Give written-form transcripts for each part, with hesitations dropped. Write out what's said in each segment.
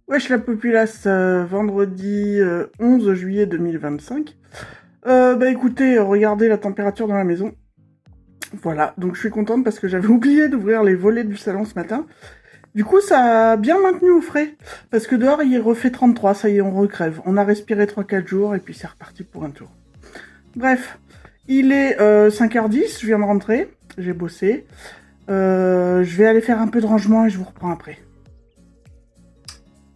Wesh la populace, vendredi 11 juillet 2025. Bah écoutez, regardez la température dans la maison. Voilà, donc je suis contente parce que j'avais oublié d'ouvrir les volets du salon ce matin. Du coup, ça a bien maintenu au frais. Parce que dehors, il refait 33, ça y est, on recrève. On a respiré 3-4 jours et puis c'est reparti pour un tour. Bref, il est 5h10, je viens de rentrer, j'ai bossé. Je vais aller faire un peu de rangement et je vous reprends après.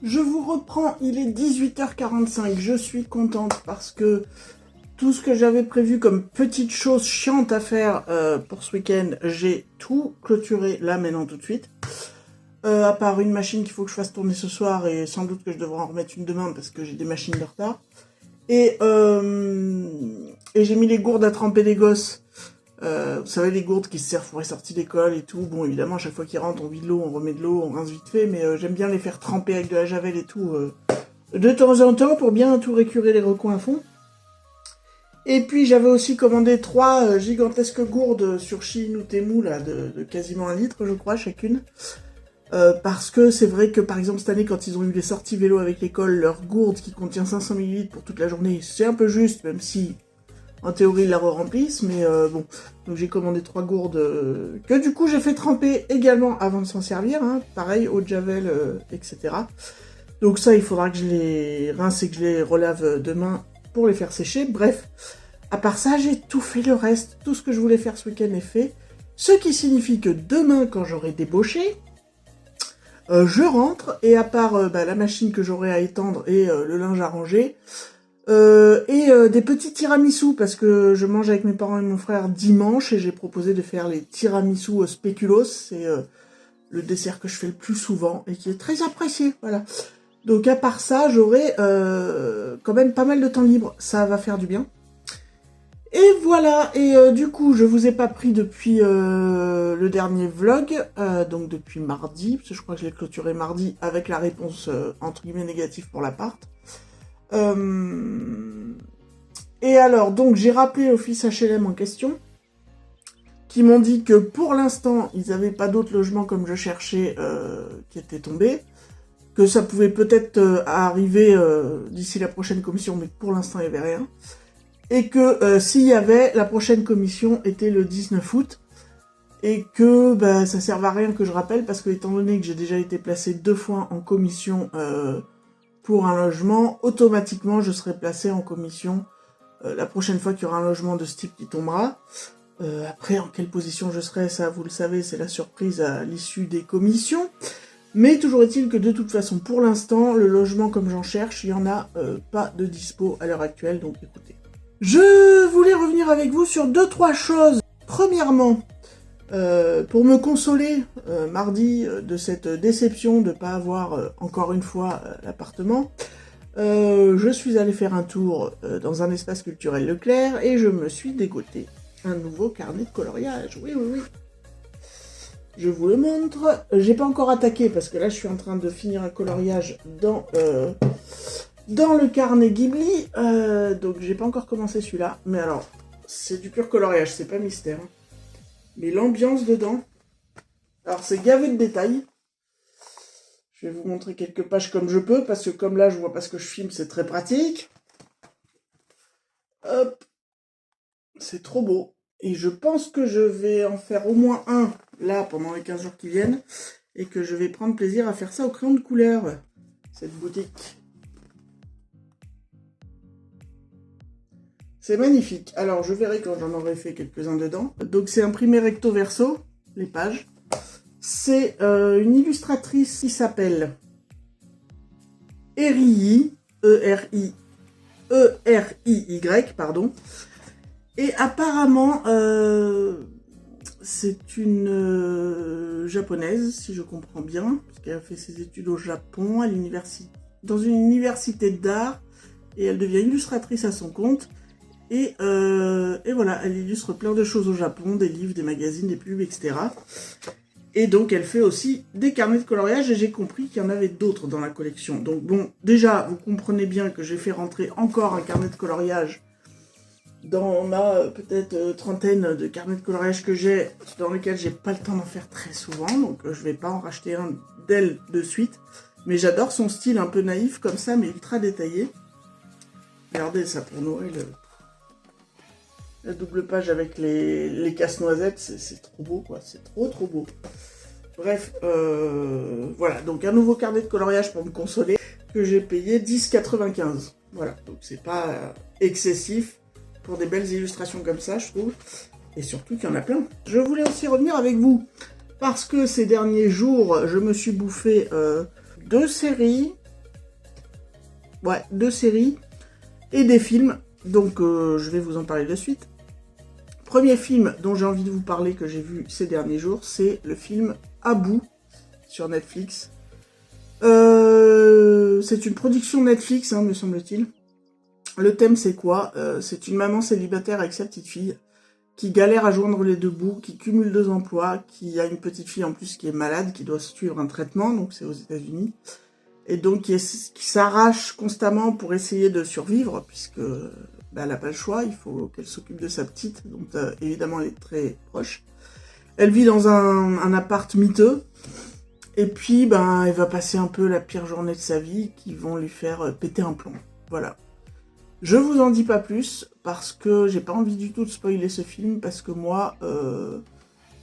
Je vous reprends, il est 18h45, je suis contente parce que tout ce que j'avais prévu comme petite chose chiante à faire pour ce week-end, j'ai tout clôturé là maintenant tout de suite. À part une machine qu'il faut que je fasse tourner ce soir et sans doute que je devrais en remettre une demain parce que j'ai des machines de retard. Et j'ai mis les gourdes à tremper des gosses. Vous savez, les gourdes qui se servent pour les sorties d'école et tout. Bon, évidemment, à chaque fois qu'ils rentrent, on vide l'eau, on remet de l'eau, on rince vite fait, mais j'aime bien les faire tremper avec de la javel et tout, de temps en temps, pour bien tout récurer les recoins à fond. Et puis, j'avais aussi commandé 3 gigantesques gourdes sur Shein ou Temu, là, de quasiment 1 litre, je crois, chacune. Parce que c'est vrai que, par exemple, cette année, quand ils ont eu les sorties vélo avec l'école, leur gourde qui contient 500 ml pour toute la journée, c'est un peu juste, même si... En théorie, ils la re-remplissent, mais bon. Donc j'ai commandé 3 gourdes que du coup j'ai fait tremper également avant de s'en servir. Hein. Pareil, eau de javel, etc. Donc ça, il faudra que je les rince et que je les relave demain pour les faire sécher. Bref, à part ça, j'ai tout fait le reste. Tout ce que je voulais faire ce week-end est fait. Ce qui signifie que demain, quand j'aurai débauché, je rentre et à part la machine que j'aurai à étendre et le linge à ranger... des petits tiramisu parce que je mange avec mes parents et mon frère dimanche et j'ai proposé de faire les tiramisu au spéculoos, c'est le dessert que je fais le plus souvent et qui est très apprécié, voilà. Donc à part ça, j'aurai quand même pas mal de temps libre, ça va faire du bien. Et voilà, et du coup, je vous ai pas pris depuis le dernier vlog, donc depuis mardi, parce que je crois que je l'ai clôturé mardi avec la réponse entre guillemets négative pour l'appart. Et alors, donc, j'ai rappelé l'office HLM en question, qui m'ont dit que pour l'instant, ils n'avaient pas d'autres logements comme je cherchais qui étaient tombés, que ça pouvait peut-être arriver d'ici la prochaine commission, mais pour l'instant, il n'y avait rien. Et que s'il y avait, la prochaine commission était le 19 août, et que ça servait à rien que je rappelle, parce que étant donné que j'ai déjà été placé 2 fois en commission pour un logement, automatiquement, je serai placé en commission la prochaine fois qu'il y aura un logement de ce type qui tombera. Après, en quelle position je serai, ça vous le savez, c'est la surprise à l'issue des commissions. Mais toujours est-il que de toute façon, pour l'instant, le logement comme j'en cherche, il n'y en a pas de dispo à l'heure actuelle, donc écoutez. Je voulais revenir avec vous sur 2-3 choses. Premièrement, pour me consoler mardi de cette déception de ne pas avoir encore une fois l'appartement, je suis allée faire un tour dans un espace culturel Leclerc et je me suis dégoté un nouveau carnet de coloriage. Oui, oui, oui. Je vous le montre. J'ai pas encore attaqué parce que là je suis en train de finir un coloriage dans le carnet Ghibli. Donc j'ai pas encore commencé celui-là. Mais alors, c'est du pur coloriage, c'est pas mystère. Hein. Mais l'ambiance dedans... Alors c'est gavé de détails. Je vais vous montrer quelques pages comme je peux, parce que comme là, je vois pas ce que je filme, c'est très pratique. Hop. C'est trop beau. Et je pense que je vais en faire au moins un, là, pendant les 15 jours qui viennent. Et que je vais prendre plaisir à faire ça au crayon de couleur, cette boutique. C'est magnifique. Alors, je verrai quand j'en aurai fait quelques-uns dedans. Donc, c'est imprimé recto verso, les pages. C'est une illustratrice qui s'appelle Erii, E-R-I-Y, pardon. Et apparemment, c'est une japonaise, si je comprends bien, parce qu'elle a fait ses études au Japon, dans une université d'art, et elle devient illustratrice à son compte. Et voilà, elle illustre plein de choses au Japon, des livres, des magazines, des pubs, etc. Et donc, elle fait aussi des carnets de coloriage, et j'ai compris qu'il y en avait d'autres dans la collection. Donc bon, déjà, vous comprenez bien que j'ai fait rentrer encore un carnet de coloriage dans ma peut-être trentaine de carnets de coloriage que j'ai, dans lesquels j'ai pas le temps d'en faire très souvent, donc je vais pas en racheter un d'elle de suite. Mais j'adore son style un peu naïf comme ça, mais ultra détaillé. Regardez ça pour Noël. La double page avec les casse-noisettes, c'est trop beau, quoi. C'est trop beau. Bref, voilà. Donc, un nouveau carnet de coloriage pour me consoler, que j'ai payé 10,95. Voilà. Donc, c'est pas excessif pour des belles illustrations comme ça, je trouve. Et surtout qu'il y en a plein. Je voulais aussi revenir avec vous, parce que ces derniers jours, je me suis bouffé 2 séries. Ouais, 2 séries et des films. Donc, je vais vous en parler de suite. Premier film dont j'ai envie de vous parler, que j'ai vu ces derniers jours, c'est le film À bout sur Netflix. C'est une production Netflix, hein, me semble-t-il. Le thème, c'est quoi? C'est une maman célibataire avec sa petite fille qui galère à joindre les deux bouts, qui cumule 2 emplois, qui a une petite fille en plus qui est malade, qui doit suivre un traitement, donc c'est aux États-Unis, et donc qui s'arrache constamment pour essayer de survivre, puisque elle n'a pas le choix, il faut qu'elle s'occupe de sa petite, donc évidemment elle est très proche. Elle vit dans un appart miteux, et puis elle va passer un peu la pire journée de sa vie, qui vont lui faire péter un plomb. Voilà. Je vous en dis pas plus, parce que j'ai pas envie du tout de spoiler ce film, parce que moi,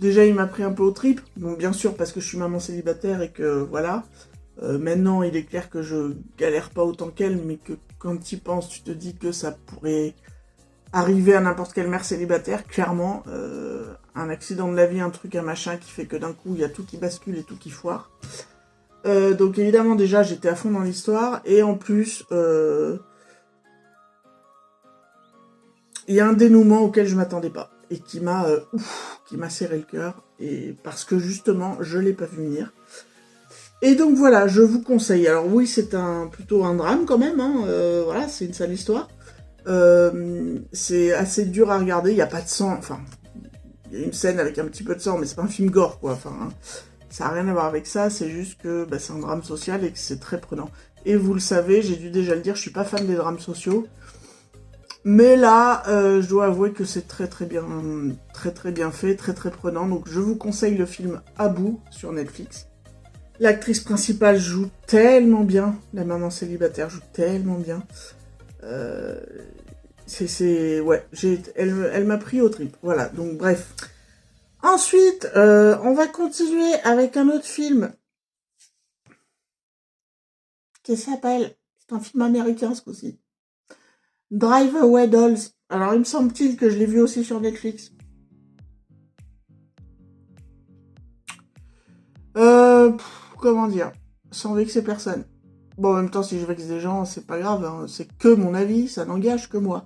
déjà il m'a pris un peu aux tripes, donc bien sûr parce que je suis maman célibataire et que voilà. Maintenant, il est clair que je galère pas autant qu'elle, mais que quand tu y penses, tu te dis que ça pourrait arriver à n'importe quelle mère célibataire, clairement. Un accident de la vie, un truc, un machin qui fait que d'un coup, il y a tout qui bascule et tout qui foire. Donc évidemment, déjà, j'étais à fond dans l'histoire, et en plus, il y a un dénouement auquel je m'attendais pas, et qui m'a serré le cœur, et parce que justement, je l'ai pas vu venir. Et donc voilà, je vous conseille. Alors oui, c'est plutôt un drame quand même, hein, voilà, c'est une sale histoire. C'est assez dur à regarder, il n'y a pas de sang, enfin, il y a une scène avec un petit peu de sang, mais c'est pas un film gore, quoi, enfin, hein, ça n'a rien à voir avec ça, c'est juste que c'est un drame social et que c'est très prenant. Et vous le savez, j'ai dû déjà le dire, je suis pas fan des drames sociaux, mais là, je dois avouer que c'est très bien fait, très prenant, donc je vous conseille le film À bout sur Netflix. L'actrice principale joue tellement bien, la maman célibataire joue tellement bien. Ouais, elle m'a pris au trip. Voilà, donc bref. Ensuite, on va continuer avec un autre film qui s'appelle, c'est un film américain ce coup-ci, Drive Away Dolls. Alors il me semble-t-il que je l'ai vu aussi sur Netflix. Comment dire, sans vexer personne. Bon, en même temps, si je vexe des gens, c'est pas grave, hein, c'est que mon avis, ça n'engage que moi.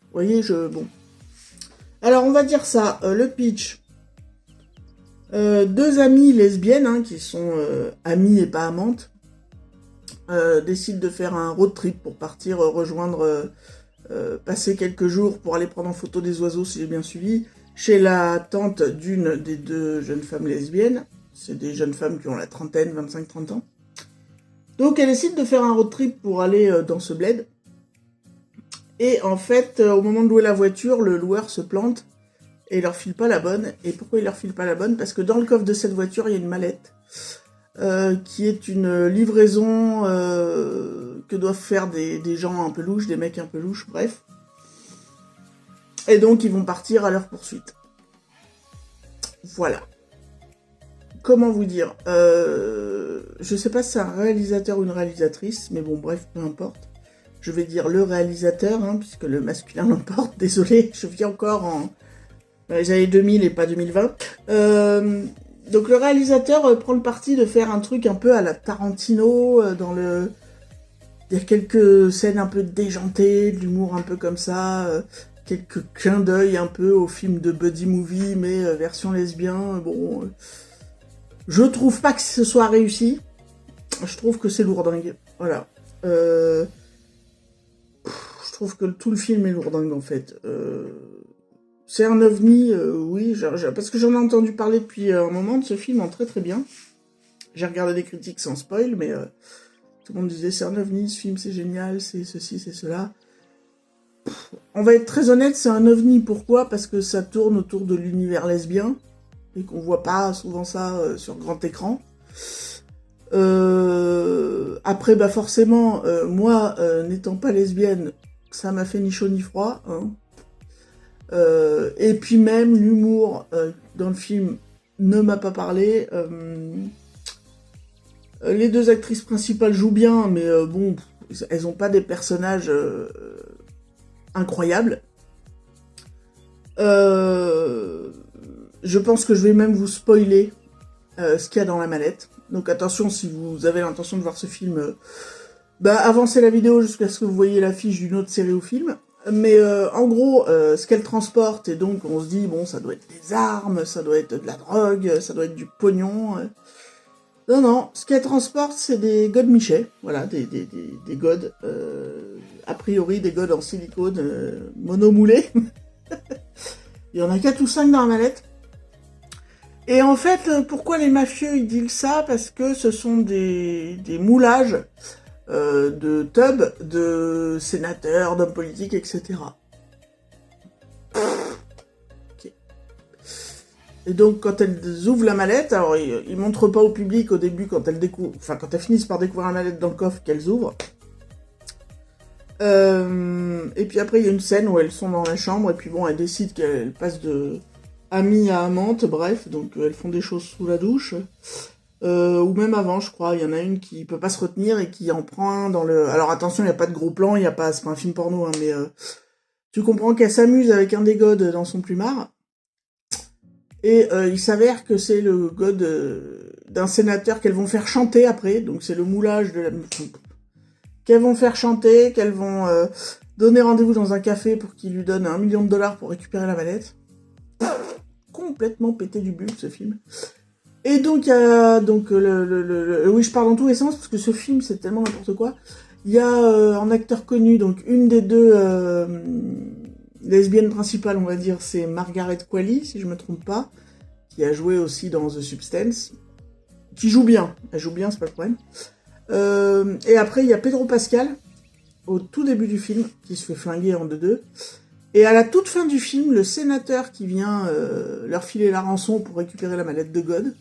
Vous voyez, bon. Alors, on va dire ça, le pitch. 2 amies lesbiennes, hein, qui sont amies et pas amantes, décident de faire un road trip pour partir rejoindre, passer quelques jours pour aller prendre en photo des oiseaux, si j'ai bien suivi, chez la tante d'une des 2 jeunes femmes lesbiennes. C'est des jeunes femmes qui ont la trentaine, 25-30 ans. Donc elles décident de faire un road trip pour aller dans ce bled. Et en fait, au moment de louer la voiture, le loueur se plante et il leur file pas la bonne. Et pourquoi il leur file pas la bonne? Parce que dans le coffre de cette voiture, il y a une mallette qui est une livraison que doivent faire des gens un peu louches, des mecs un peu louches, bref. Et donc ils vont partir à leur poursuite. Voilà. Comment vous dire, je sais pas si c'est un réalisateur ou une réalisatrice, mais bon, bref, peu importe. Je vais dire le réalisateur, hein, puisque le masculin l'emporte. Désolé, je vis encore dans les années 2000 et pas 2020. Donc le réalisateur prend le parti de faire un truc un peu à la Tarantino, il y a quelques scènes un peu déjantées, de l'humour un peu comme ça, quelques clins d'œil un peu au film de buddy movie, mais version lesbien, bon... Je trouve pas que ce soit réussi. Je trouve que c'est lourdingue. Voilà. Je trouve que tout le film est lourdingue, en fait. C'est un ovni, oui, parce que j'en ai entendu parler depuis un moment de ce film en très bien. J'ai regardé des critiques sans spoil, mais tout le monde disait c'est un ovni, ce film c'est génial, c'est ceci, c'est cela. On va être très honnête, c'est un ovni. Pourquoi? Parce que ça tourne autour de l'univers lesbien. et qu'on voit pas souvent ça sur grand écran. Après, bah forcément, moi, n'étant pas lesbienne, ça m'a fait ni chaud ni froid. Hein. Et puis même, l'humour dans le film ne m'a pas parlé. Les deux actrices principales jouent bien, mais bon, elles n'ont pas des personnages incroyables. Je pense que je vais même vous spoiler ce qu'il y a dans la mallette. Donc attention, si vous avez l'intention de voir ce film, avancez la vidéo jusqu'à ce que vous voyez l'affiche d'une autre série ou film. Mais en gros, ce qu'elle transporte, et donc on se dit, bon, ça doit être des armes, ça doit être de la drogue, ça doit être du pognon. Non, ce qu'elle transporte, c'est des godes Michet, voilà, des godes, a priori des godes en silicone monomoulés. Il y en a 4 ou 5 dans la mallette. Et en fait, pourquoi les mafieux ils disent ça? Parce que ce sont des moulages de tubs, de sénateurs, d'hommes politiques, etc. Okay. Et donc, quand elles ouvrent la mallette, alors ils montrent pas au public au début quand elles finissent par découvrir la mallette dans le coffre qu'elles ouvrent. Et puis après, il y a une scène où elles sont dans la chambre et puis bon, elles décident qu'elles passent de amie à amante, bref, donc elles font des choses sous la douche. Ou même avant, je crois, il y en a une qui peut pas se retenir et qui en prend un dans le... Alors attention, il n'y a pas de gros plan, c'est pas un film porno, hein, mais tu comprends qu'elle s'amuse avec un des godes dans son plumard. Et il s'avère que c'est le gode d'un sénateur qu'elles vont faire chanter après, donc c'est le moulage de la... qu'elles vont faire chanter, qu'elles vont donner rendez-vous dans un café pour qu'il lui donne $1 million pour récupérer la mallette. Complètement pété du bulbe, ce film. Et donc, il y a donc oui, je parle dans tous les sens, parce que ce film, c'est tellement n'importe quoi. Il y a un acteur connu, donc une des deux lesbiennes principales, on va dire, c'est Margaret Qualley, si je me trompe pas, qui a joué aussi dans The Substance, qui joue bien. Elle joue bien, c'est pas le problème. Et après, il y a Pedro Pascal, au tout début du film, qui se fait flinguer en 2-2. Et à la toute fin du film, le sénateur qui vient leur filer la rançon pour récupérer la mallette de God,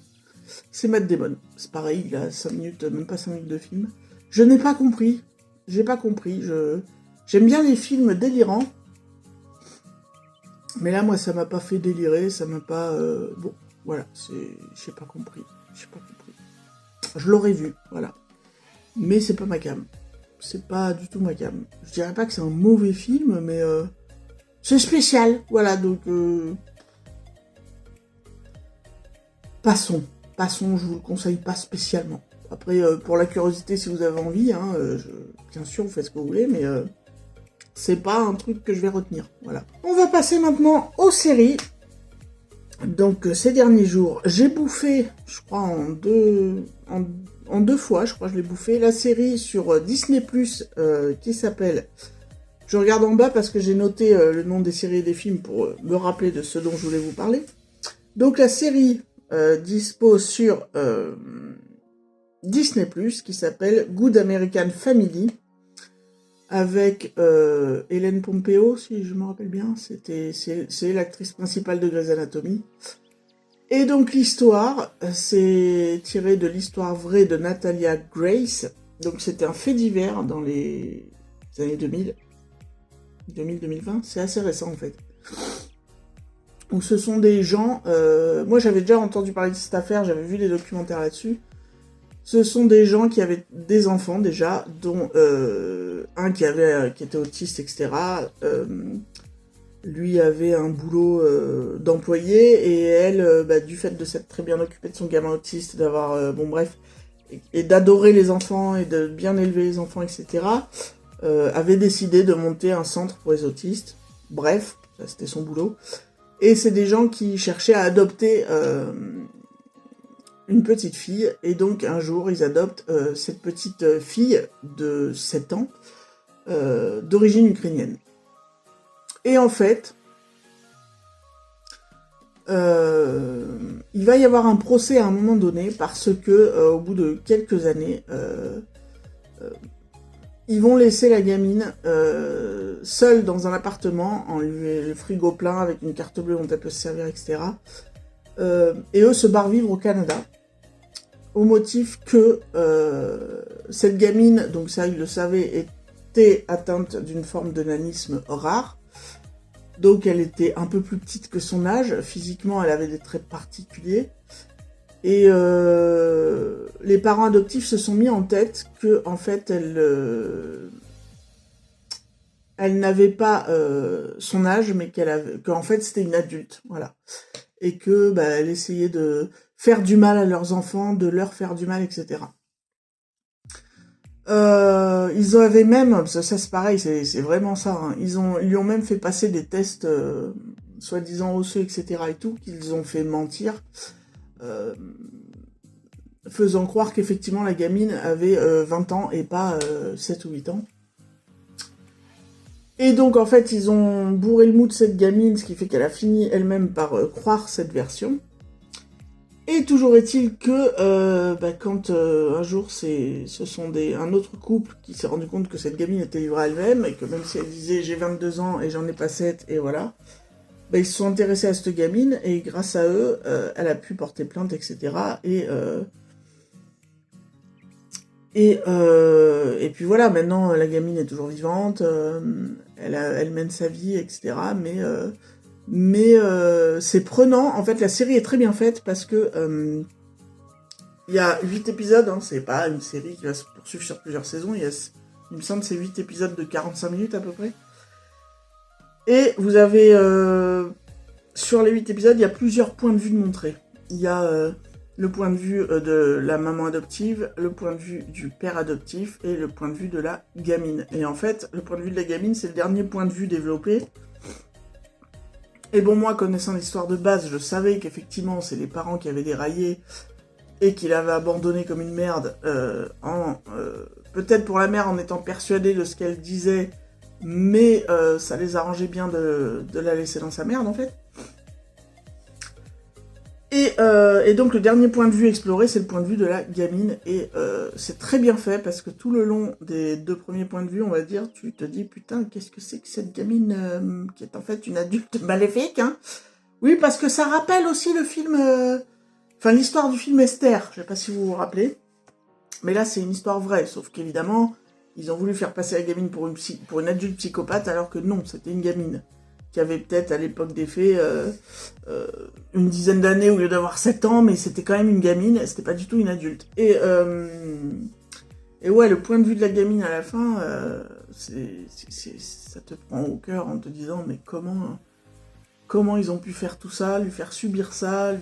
c'est Matt Damon. C'est pareil, il a 5 minutes, même pas 5 minutes de film. Je n'ai pas compris. J'ai pas compris. J'aime bien les films délirants. Mais là, moi, ça m'a pas fait délirer, ça m'a pas... Bon, voilà, j'ai pas compris. Je l'aurais vu, voilà. Mais c'est pas ma cam. C'est pas du tout ma cam. Je dirais pas que c'est un mauvais film, mais... c'est spécial, voilà, donc... Passons, je vous le conseille pas spécialement. Après, pour la curiosité, si vous avez envie, hein, bien sûr, vous faites ce que vous voulez, mais c'est pas un truc que je vais retenir, voilà. On va passer maintenant aux séries. Donc, ces derniers jours, j'ai bouffé, je crois, en deux fois, je crois que je l'ai bouffé, la série sur Disney+, qui s'appelle... Je regarde en bas parce que j'ai noté le nom des séries et des films pour me rappeler de ce dont je voulais vous parler. Donc, la série... dispo sur Disney+, qui s'appelle Good American Family, avec Hélène Pompeo, si je me rappelle bien, c'est l'actrice principale de Grey's Anatomy. Et donc l'histoire, c'est tiré de l'histoire vraie de Natalia Grace, donc c'était un fait divers dans les années 2020, c'est assez récent en fait. Donc ce sont des gens, moi j'avais déjà entendu parler de cette affaire, j'avais vu des documentaires là-dessus. Ce sont des gens qui avaient des enfants déjà, dont un qui était autiste, etc. Lui avait un boulot d'employé, et elle, du fait de s'être très bien occupée de son gamin autiste, d'avoir, bon bref, et d'adorer les enfants et de bien élever les enfants, etc., avait décidé de monter un centre pour les autistes. Bref, ça, c'était son boulot. Et c'est des gens qui cherchaient à adopter une petite fille. Et donc, un jour, ils adoptent cette petite fille de 7 ans, d'origine ukrainienne. Et en fait, il va y avoir un procès à un moment donné, parce que, au bout de quelques années, ils vont laisser la gamine seule dans un appartement, en lui le frigo plein, avec une carte bleue dont elle peut se servir, etc. et eux se barrent vivre au Canada, au motif que cette gamine, donc ça ils le savaient, était atteinte d'une forme de nanisme rare. Donc elle était un peu plus petite que son âge, physiquement elle avait des traits particuliers. Et les parents adoptifs se sont mis en tête que en fait elle n'avait pas son âge, mais qu'en fait c'était une adulte, voilà. Et que elle essayait de faire du mal à leurs enfants, de leur faire du mal, etc. Ils avaient même, ça c'est pareil, c'est vraiment ça, hein, ils lui ont même fait passer des tests soi-disant osseux, etc. et tout, qu'ils ont fait mentir, faisant croire qu'effectivement la gamine avait 20 ans et pas 7 ou 8 ans. Et donc en fait ils ont bourré le mou de cette gamine, ce qui fait qu'elle a fini elle-même par croire cette version. Et toujours est-il que quand un jour ce sont un autre couple qui s'est rendu compte que cette gamine était livrée à elle-même, et que même si elle disait j'ai 22 ans et j'en ai pas 7, et voilà, ils se sont intéressés à cette gamine, et grâce à eux, elle a pu porter plainte, etc. Et puis voilà, maintenant la gamine est toujours vivante, elle mène sa vie, etc. Mais c'est prenant. En fait, la série est très bien faite parce que il y a 8 épisodes, hein, c'est pas une série qui va se poursuivre sur plusieurs saisons. Il me semble que c'est 8 épisodes de 45 minutes à peu près. Et vous avez sur les 8 épisodes, il y a plusieurs points de vue de montrés. Il y a le point de vue de la maman adoptive, le point de vue du père adoptif et le point de vue de la gamine. Et en fait, le point de vue de la gamine, c'est le dernier point de vue développé. Et bon, moi, connaissant l'histoire de base, je savais qu'effectivement, c'est les parents qui avaient déraillé et qui l'avaient abandonnée comme une merde, peut-être pour la mère en étant persuadée de ce qu'elle disait, mais ça les arrangeait bien de la laisser dans sa merde, en fait. Et donc le dernier point de vue exploré, c'est le point de vue de la gamine, et c'est très bien fait, parce que tout le long des 2 premiers points de vue, on va dire, tu te dis, putain, qu'est-ce que c'est que cette gamine qui est en fait une adulte maléfique, hein. Oui, parce que ça rappelle aussi le film, l'histoire du film Esther, je sais pas si vous vous rappelez, mais là c'est une histoire vraie, sauf qu'évidemment, ils ont voulu faire passer la gamine pour une adulte psychopathe, alors que non, c'était une gamine qui avait peut-être à l'époque des faits une dizaine d'années au lieu d'avoir 7 ans, mais c'était quand même une gamine, c'était pas du tout une adulte. Et ouais, le point de vue de la gamine à la fin, ça te prend au cœur en te disant, mais comment ils ont pu faire tout ça, lui faire subir ça,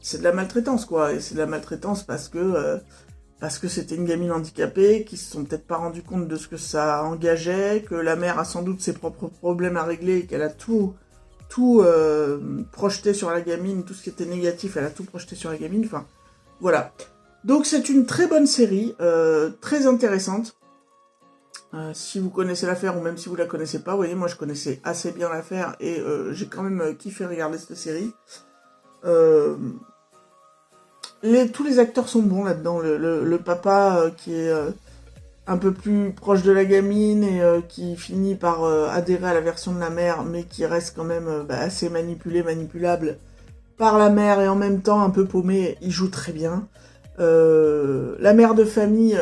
c'est de la maltraitance, quoi. Et c'est de la maltraitance parce que c'était une gamine handicapée, qui se sont peut-être pas rendu compte de ce que ça engageait, que la mère a sans doute ses propres problèmes à régler, et qu'elle a tout projeté sur la gamine, tout ce qui était négatif, elle a tout projeté sur la gamine, enfin, voilà. Donc c'est une très bonne série, très intéressante. Si vous connaissez l'affaire, ou même si vous la connaissez pas, vous voyez, moi je connaissais assez bien l'affaire, et j'ai quand même kiffé regarder cette série. Tous les acteurs sont bons là-dedans. Le papa qui est un peu plus proche de la gamine et qui finit par adhérer à la version de la mère, mais qui reste quand même assez manipulable par la mère, et en même temps un peu paumé, il joue très bien. La mère de famille,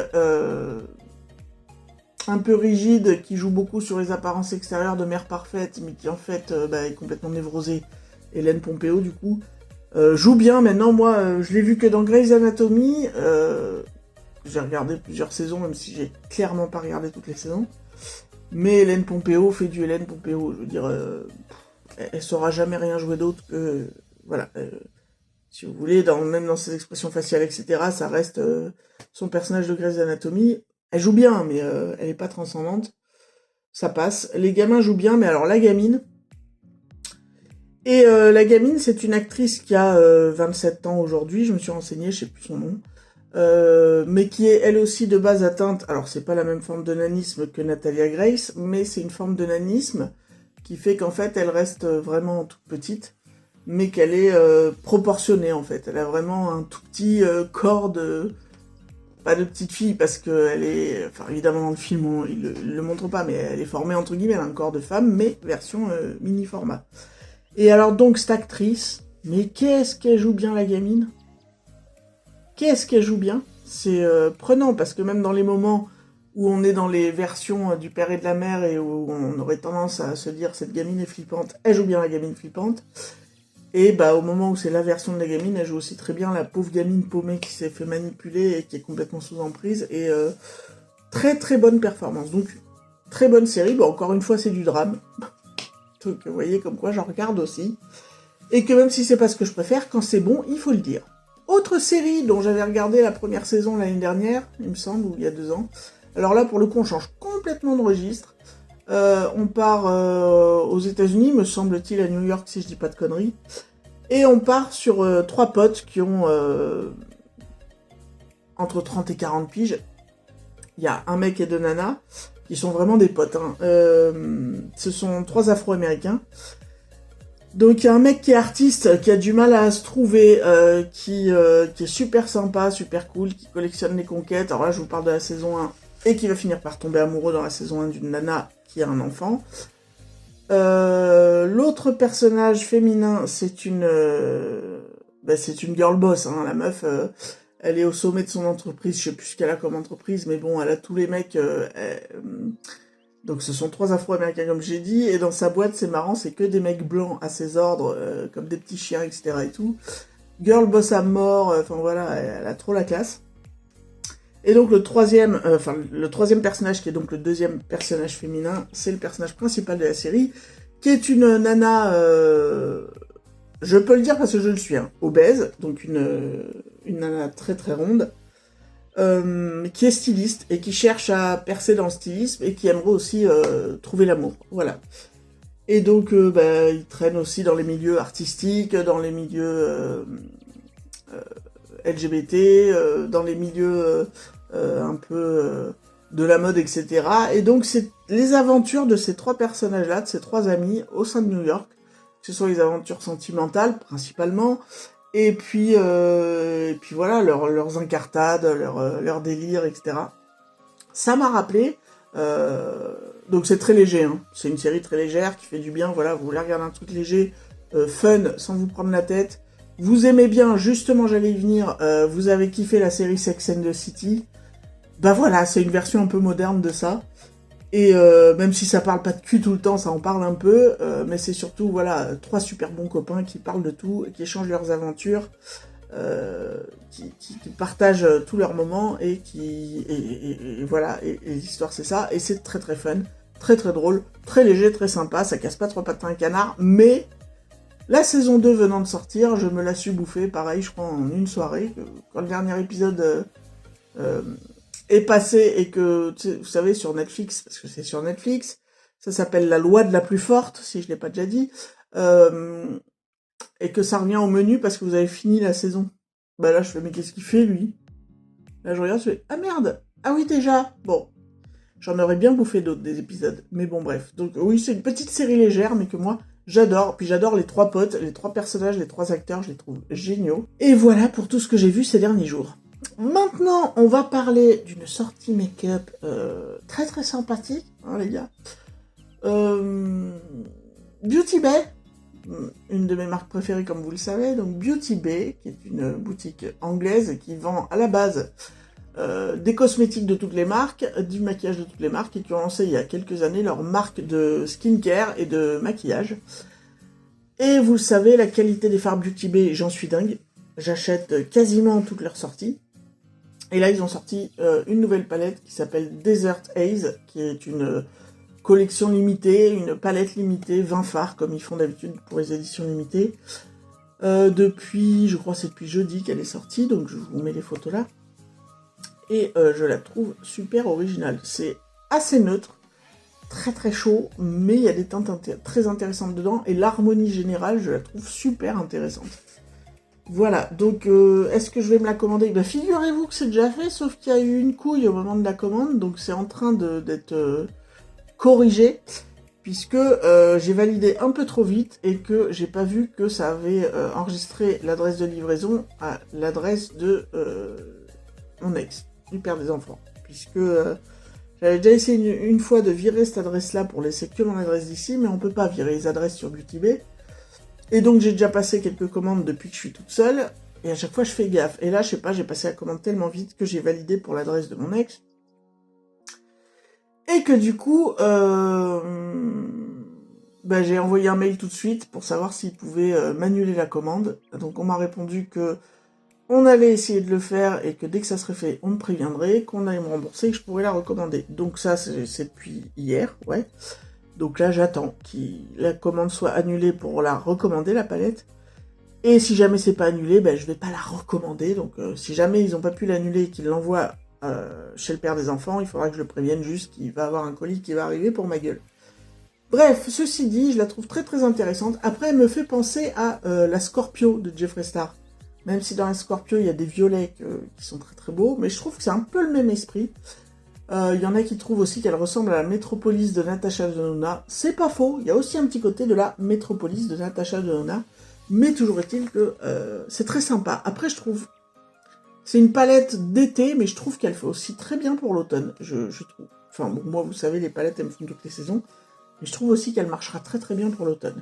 un peu rigide, qui joue beaucoup sur les apparences extérieures de mère parfaite, mais qui en fait est complètement névrosée, Hélène Pompeo du coup, joue bien. Maintenant, moi, je l'ai vu que dans Grey's Anatomy. J'ai regardé plusieurs saisons, même si j'ai clairement pas regardé toutes les saisons. Mais Hélène Pompeo fait du Hélène Pompeo. Je veux dire, elle saura jamais rien jouer d'autre que... Voilà. Si vous voulez, même dans ses expressions faciales, etc., ça reste son personnage de Grey's Anatomy. Elle joue bien, mais elle est pas transcendante. Ça passe. Les gamins jouent bien, mais alors la gamine... Et la gamine, c'est une actrice qui a 27 ans aujourd'hui, je me suis renseignée, je sais plus son nom, mais qui est elle aussi de base atteinte, alors c'est pas la même forme de nanisme que Natalia Grace, mais c'est une forme de nanisme qui fait qu'en fait elle reste vraiment toute petite, mais qu'elle est proportionnée en fait, elle a vraiment un tout petit corps pas de petite fille, parce qu'elle est, enfin évidemment dans le film il le montre pas, mais elle est formée entre guillemets, elle a un corps de femme, mais version mini format. Et alors donc cette actrice, Mais qu'est-ce qu'elle joue bien, la gamine. Qu'est-ce qu'elle joue bien. C'est prenant, parce que même dans les moments où on est dans les versions du père et de la mère, et où on aurait tendance à se dire cette gamine est flippante, elle joue bien la gamine flippante. Et bah au moment où c'est la version de la gamine, elle joue aussi très bien la pauvre gamine paumée qui s'est fait manipuler et qui est complètement sous emprise. Et très très bonne performance. Donc très bonne série. Bon, encore une fois, c'est du drame. Donc vous voyez comme quoi j'en regarde aussi. Et que même si c'est pas ce que je préfère, quand c'est bon, il faut le dire. Autre série dont j'avais regardé la première saison l'année dernière, il me semble, ou il y a 2 ans. Alors là, pour le coup, on change complètement de registre. On part aux États-Unis, me semble-t-il, à New York, si je dis pas de conneries. Et on part sur 3 potes qui ont entre 30 et 40 piges. Il y a un mec et 2 nanas, qui sont vraiment des potes. Hein. Ce sont 3 Afro-Américains. Donc il y a un mec qui est artiste, qui a du mal à se trouver, qui est super sympa, super cool, qui collectionne les conquêtes. Alors là, je vous parle de la saison 1. Et qui va finir par tomber amoureux dans la saison 1 d'une nana qui a un enfant. L'autre personnage féminin, c'est une girl boss, hein, la meuf, elle est au sommet de son entreprise, je sais plus ce qu'elle a comme entreprise, mais bon, elle a tous les mecs, donc ce sont 3 Afro-Américains comme j'ai dit, et dans sa boîte, c'est marrant, c'est que des mecs blancs à ses ordres, comme des petits chiens, etc. et tout. Girl boss à mort, enfin voilà, elle a trop la classe. Et donc le troisième personnage, qui est donc le deuxième personnage féminin, c'est le personnage principal de la série, qui est une nana, je peux le dire parce que je le suis, hein, obèse, donc une nana très très ronde, qui est styliste et qui cherche à percer dans le stylisme et qui aimerait aussi trouver l'amour, voilà. Et donc il traîne aussi dans les milieux artistiques, dans les milieux LGBT, dans les milieux un peu de la mode, etc. Et donc c'est les aventures de ces 3 personnages-là, de ces 3 amis au sein de New York. Ce sont les aventures sentimentales principalement, et puis voilà leurs incartades, leurs délires, etc. Ça m'a rappelé. Donc c'est très léger, hein. C'est une série très légère qui fait du bien. Voilà, vous voulez regarder un truc léger, fun, sans vous prendre la tête. Vous aimez bien, justement, j'allais y venir, vous avez kiffé la série Sex and the City. Bah voilà, c'est une version un peu moderne de ça. Et même si ça parle pas de cul tout le temps, ça en parle un peu, mais c'est surtout, voilà, 3 super bons copains qui parlent de tout, qui échangent leurs aventures, qui partagent tous leurs moments, et voilà, et l'histoire c'est ça, et c'est très très fun, très très drôle, très léger, très sympa, ça casse pas 3 pattes à un canard, mais la saison 2 venant de sortir, je me la suis bouffée, pareil, je crois, en une soirée, quand le dernier épisode est passé, et que, vous savez, sur Netflix, parce que c'est sur Netflix, ça s'appelle La Loi de la plus forte, si je l'ai pas déjà dit, et que ça revient au menu parce que vous avez fini la saison. Bah là, je fais, mais qu'est-ce qu'il fait, lui? Là, je regarde, je fais, ah merde! Ah oui, déjà! Bon. J'en aurais bien bouffé d'autres, des épisodes. Mais bon, bref. Donc, oui, c'est une petite série légère, mais que moi, j'adore. Puis j'adore les 3 potes, les 3 personnages, les 3 acteurs, je les trouve géniaux. Et voilà pour tout ce que j'ai vu ces derniers jours. Maintenant, on va parler d'une sortie make-up très très sympathique, hein, les gars. Beauty Bay, une de mes marques préférées comme vous le savez, donc Beauty Bay, qui est une boutique anglaise qui vend à la base des cosmétiques de toutes les marques, du maquillage de toutes les marques, et qui ont lancé il y a quelques années leur marque de skincare et de maquillage. Et vous le savez, la qualité des fards Beauty Bay, j'en suis dingue. J'achète quasiment toutes leurs sorties. Et là, ils ont sorti une nouvelle palette qui s'appelle Desert Haze, qui est une collection limitée, une palette limitée, 20 fards, comme ils font d'habitude pour les éditions limitées. Depuis, je crois c'est depuis jeudi qu'elle est sortie, donc je vous mets les photos là. Et je la trouve super originale. C'est assez neutre, très très chaud, mais il y a des teintes très intéressantes dedans, et l'harmonie générale, je la trouve super intéressante. Voilà, donc est-ce que je vais me la commander? Ben, figurez-vous que c'est déjà fait, sauf qu'il y a eu une couille au moment de la commande, donc c'est en train d'être corrigé, puisque j'ai validé un peu trop vite, et que j'ai pas vu que ça avait enregistré l'adresse de livraison à l'adresse de mon ex, du père des enfants, puisque j'avais déjà essayé une fois de virer cette adresse-là pour laisser que mon adresse d'ici, mais on peut pas virer les adresses sur Beauty Bay. Et donc j'ai déjà passé quelques commandes depuis que je suis toute seule, et à chaque fois je fais gaffe. Et là, je sais pas, j'ai passé la commande tellement vite que j'ai validé pour l'adresse de mon ex. Et que du coup, j'ai envoyé un mail tout de suite pour savoir s'il pouvait m'annuler la commande. Donc on m'a répondu que on allait essayer de le faire et que dès que ça serait fait, on me préviendrait, qu'on allait me rembourser et que je pourrais la recommander. Donc ça, c'est depuis hier, ouais. Donc là, j'attends que la commande soit annulée pour la recommander, la palette. Et si jamais c'est pas annulé, je vais pas la recommander. Donc si jamais ils ont pas pu l'annuler et qu'ils l'envoient chez le père des enfants, il faudra que je le prévienne juste qu'il va avoir un colis qui va arriver pour ma gueule. Bref, ceci dit, je la trouve très très intéressante. Après, elle me fait penser à la Scorpio de Jeffree Star. Même si dans la Scorpio, il y a des violets qui sont très très beaux, mais je trouve que c'est un peu le même esprit. Il y en a qui trouvent aussi qu'elle ressemble à la Métropolis de Natasha Denona. C'est pas faux, il y a aussi un petit côté de la Métropolis de Natasha Denona. Mais toujours est-il que c'est très sympa. Après, je trouve... C'est une palette d'été, mais je trouve qu'elle fait aussi très bien pour l'automne. Je trouve. Enfin, bon, moi, vous savez, les palettes, elles me font toutes les saisons. Mais je trouve aussi qu'elle marchera très très bien pour l'automne.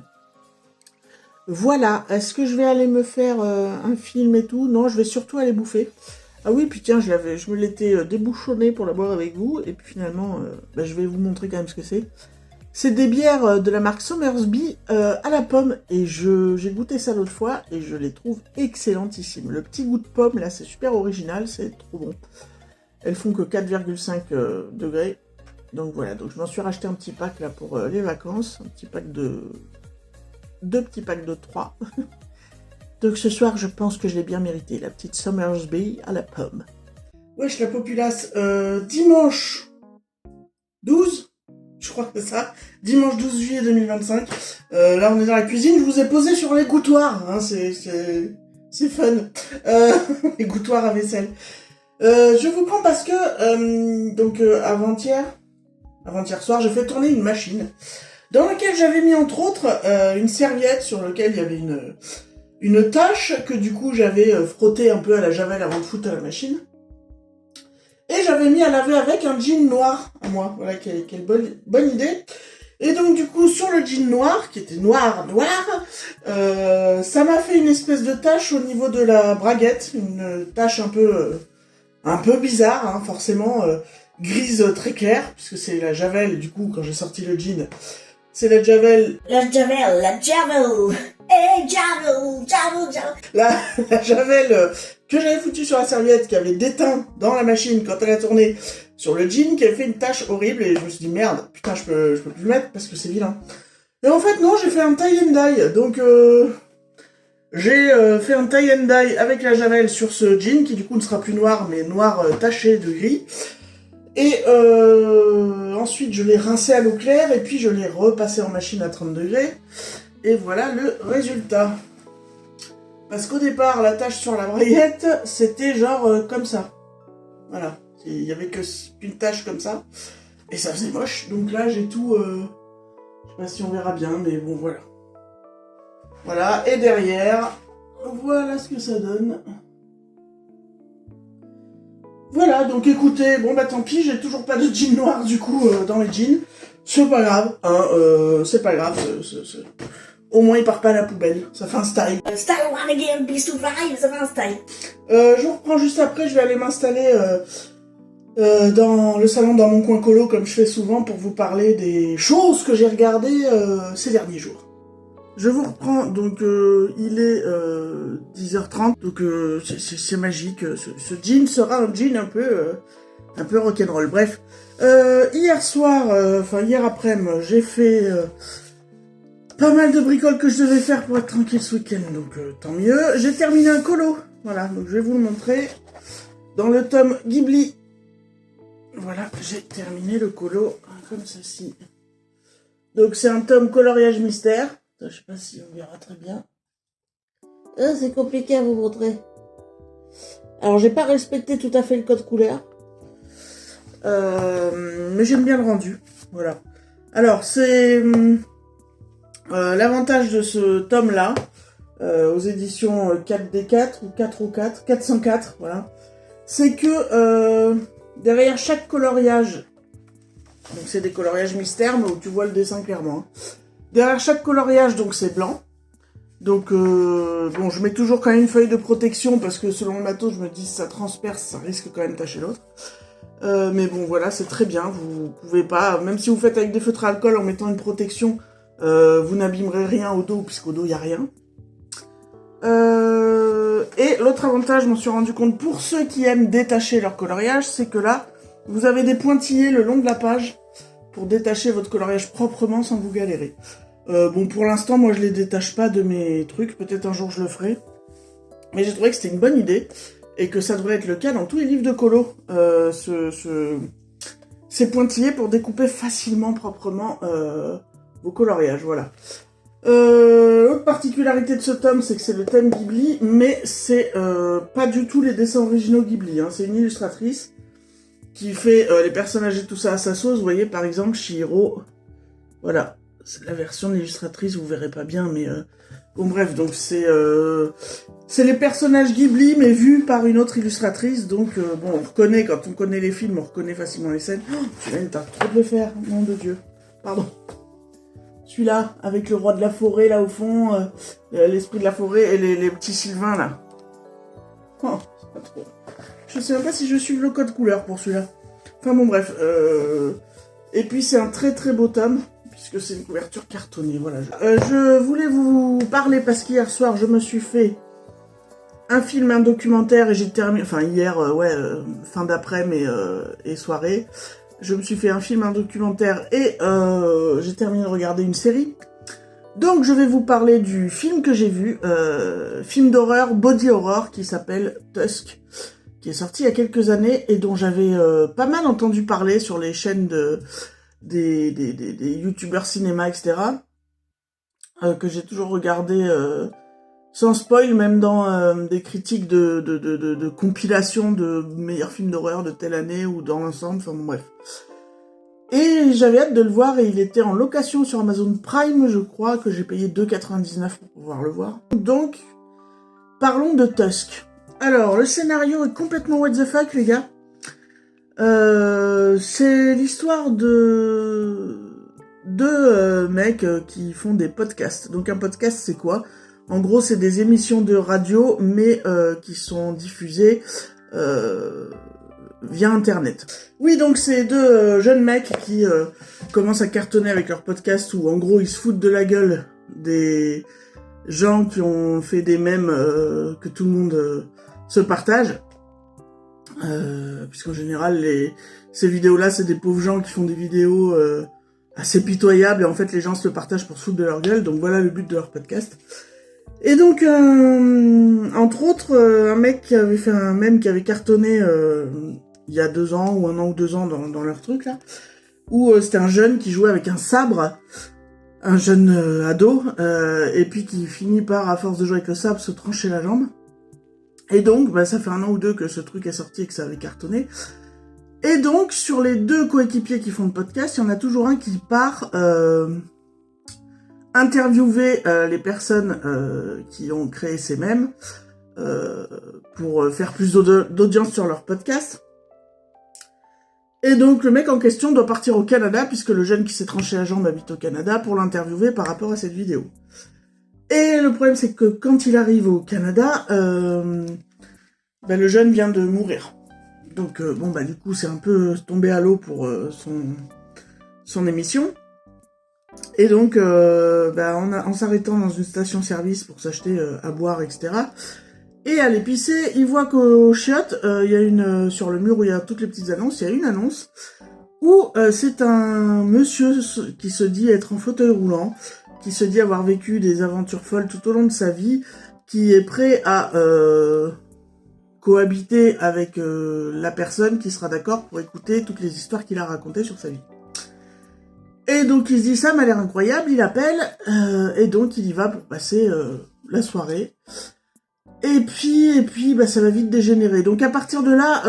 Voilà. Est-ce que je vais aller me faire un film et tout? Non, je vais surtout aller bouffer. Ah oui, puis tiens, je me l'étais débouchonné pour la boire avec vous. Et puis finalement, je vais vous montrer quand même ce que c'est. C'est des bières de la marque Somersby à la pomme, et j'ai goûté ça l'autre fois, et je les trouve excellentissimes. Le petit goût de pomme, là, c'est super original, c'est trop bon. Elles font que 4,5 degrés, donc voilà, donc je m'en suis racheté un petit pack, là, pour les vacances, un petit pack de... 2 petits packs de 3. Donc ce soir, je pense que je l'ai bien mérité, la petite Somersby à la pomme. Wesh, la populace, dimanche 12... Je crois que c'est ça, dimanche 12 juillet 2025. Là, on est dans la cuisine. Je vous ai posé sur les gouttoirs. Hein, c'est fun. Les gouttoirs à vaisselle. Je vous prends parce que, avant-hier soir, j'ai fait tourner une machine dans laquelle j'avais mis, entre autres, une serviette sur laquelle il y avait une tache que, du coup, j'avais frotté un peu à la javel avant de foutre à la machine. Et j'avais mis à laver avec un jean noir à moi. Voilà, quelle bonne idée. Et donc, du coup, sur le jean noir, qui était noir, ça m'a fait une espèce de tache au niveau de la braguette. Une tache un peu bizarre, hein, forcément, grise très claire, puisque c'est la javel, du coup, quand j'ai sorti le jean. C'est la javel. La javel. Hey, javel. La javel que j'avais foutu sur la serviette, qui avait déteint dans la machine quand elle a tourné sur le jean, qui avait fait une tache horrible, et je me suis dit merde, putain, je peux plus le mettre parce que c'est vilain. Et en fait non, j'ai fait un tie and dye, donc j'ai fait un tie and dye avec la javel sur ce jean, qui du coup ne sera plus noir, mais noir taché de gris. Et ensuite je l'ai rincé à l'eau claire, et puis je l'ai repassé en machine à 30 degrés, et voilà le résultat. Parce qu'au départ, la tache sur la braguette, c'était genre comme ça. Voilà. Il y avait qu'une tache comme ça. Et ça faisait moche. Donc là, j'ai tout... je sais pas si on verra bien, mais bon, voilà. Voilà. Et derrière, voilà ce que ça donne. Voilà. Donc écoutez, bon bah tant pis, j'ai toujours pas de jean noir du coup dans les jeans. C'est pas grave. Hein, c'est pas grave. Au moins, il part pas à la poubelle. Ça fait un style. Style one again, beast to fly, ça fait un style. Je vous reprends juste après. Je vais aller m'installer dans le salon, dans mon coin colo, comme je fais souvent, pour vous parler des choses que j'ai regardées ces derniers jours. Je vous reprends. Donc, il est 10h30. Donc, c'est magique. Ce jean sera un jean un peu rock'n'roll. Bref. Hier après-midi, j'ai fait... pas mal de bricoles que je devais faire pour être tranquille ce week-end, donc tant mieux. J'ai terminé un colo, voilà, donc je vais vous le montrer. Dans le tome Ghibli, voilà, j'ai terminé le colo comme ceci. Donc c'est un tome coloriage mystère. Je sais pas si on verra très bien. C'est compliqué à vous montrer. Alors j'ai pas respecté tout à fait le code couleur. Mais j'aime bien le rendu, voilà. Alors c'est... l'avantage de ce tome-là, aux éditions 4D4 ou 4O4, 404, voilà, c'est que derrière chaque coloriage, donc c'est des coloriages mystères, mais où tu vois le dessin clairement, hein. Derrière chaque coloriage, donc c'est blanc, Donc, bon, je mets toujours quand même une feuille de protection parce que selon le matos, je me dis si ça transperce, ça risque quand même de tacher l'autre. Mais bon, voilà, c'est très bien. Vous pouvez pas, même si vous faites avec des feutres à alcool en mettant une protection, vous n'abîmerez rien au dos, puisqu'au dos, il n'y a rien. Et l'autre avantage, je m'en suis rendu compte, pour ceux qui aiment détacher leur coloriage, c'est que là, vous avez des pointillés le long de la page pour détacher votre coloriage proprement sans vous galérer. Bon, pour l'instant, moi, je les détache pas de mes trucs. Peut-être un jour, je le ferai. Mais j'ai trouvé que c'était une bonne idée et que ça devrait être le cas dans tous les livres de colo. Ces pointillés pour découper facilement, proprement vos coloriages, voilà. L'autre particularité de ce tome, c'est que c'est le thème Ghibli, mais c'est pas du tout les dessins originaux Ghibli. Hein. C'est une illustratrice qui fait les personnages et tout ça à sa sauce. Vous voyez, par exemple, Chihiro. Voilà, c'est la version de l'illustratrice, vous verrez pas bien, mais... Bon, bref, donc c'est les personnages Ghibli, mais vus par une autre illustratrice. Donc, bon, on reconnaît, quand on connaît les films, on reconnaît facilement les scènes. Oh, celui-là, t'as trop de le faire, nom de Dieu. Pardon. Celui-là, avec le roi de la forêt, là, au fond, l'esprit de la forêt et les petits sylvains, là. Oh, c'est pas trop... Je sais même pas si je suis le code couleur pour celui-là. Enfin, bon, bref. Et puis, c'est un très très beau tome, puisque c'est une couverture cartonnée, voilà. Je voulais vous parler, parce qu'hier soir, je me suis fait un film, un documentaire, et j'ai terminé... Enfin, hier, fin d'après-midi et soirée... Je me suis fait un film, un documentaire et j'ai terminé de regarder une série. Donc je vais vous parler du film que j'ai vu, film d'horreur, body horror, qui s'appelle Tusk, qui est sorti il y a quelques années et dont j'avais pas mal entendu parler sur les chaînes des youtubeurs cinéma, etc. Que j'ai toujours regardé sans spoil, même dans des critiques de compilation de meilleurs films d'horreur de telle année ou dans l'ensemble, enfin bon, bref. Et j'avais hâte de le voir et il était en location sur Amazon Prime, je crois, que j'ai payé 2,99 pour pouvoir le voir. Donc, parlons de Tusk. Alors, le scénario est complètement what the fuck, les gars. C'est l'histoire de deux mecs qui font des podcasts. Donc un podcast, c'est quoi ? En gros, c'est des émissions de radio, mais qui sont diffusées via Internet. Oui, donc c'est deux jeunes mecs qui commencent à cartonner avec leur podcast, où en gros, ils se foutent de la gueule des gens qui ont fait des mèmes que tout le monde se partage. Puisqu'en général, ces vidéos-là, c'est des pauvres gens qui font des vidéos assez pitoyables, et en fait, les gens se le partagent pour se foutre de leur gueule, donc voilà le but de leur podcast. Et donc, entre autres, un mec qui avait fait un mème qui avait cartonné il y a 2 ans, ou 1 an ou 2 ans dans leur truc, là, où c'était un jeune qui jouait avec un sabre, un jeune ado, et puis qui finit par, à force de jouer avec le sabre, se trancher la jambe. Et donc, bah, ça fait 1 an ou 2 que ce truc est sorti et que ça avait cartonné. Et donc, sur les 2 coéquipiers qui font le podcast, il y en a toujours un qui part interviewer les personnes qui ont créé ces mèmes pour faire plus d'audience sur leur podcast. Et donc, le mec en question doit partir au Canada, puisque le jeune qui s'est tranché la jambe habite au Canada, pour l'interviewer par rapport à cette vidéo. Et le problème, c'est que quand il arrive au Canada, le jeune vient de mourir. Donc, du coup, c'est un peu tombé à l'eau pour son émission. Et donc, en s'arrêtant dans une station-service pour s'acheter à boire, etc., et à l'épicer, il voit qu'au chiottes, il y a sur le mur où il y a toutes les petites annonces, il y a une annonce où c'est un monsieur qui se dit être en fauteuil roulant, qui se dit avoir vécu des aventures folles tout au long de sa vie, qui est prêt à cohabiter avec la personne qui sera d'accord pour écouter toutes les histoires qu'il a racontées sur sa vie. Et donc il se dit, ça m'a l'air incroyable, il appelle, et donc il y va pour passer la soirée. Et puis, ça va vite dégénérer. Donc à partir de là,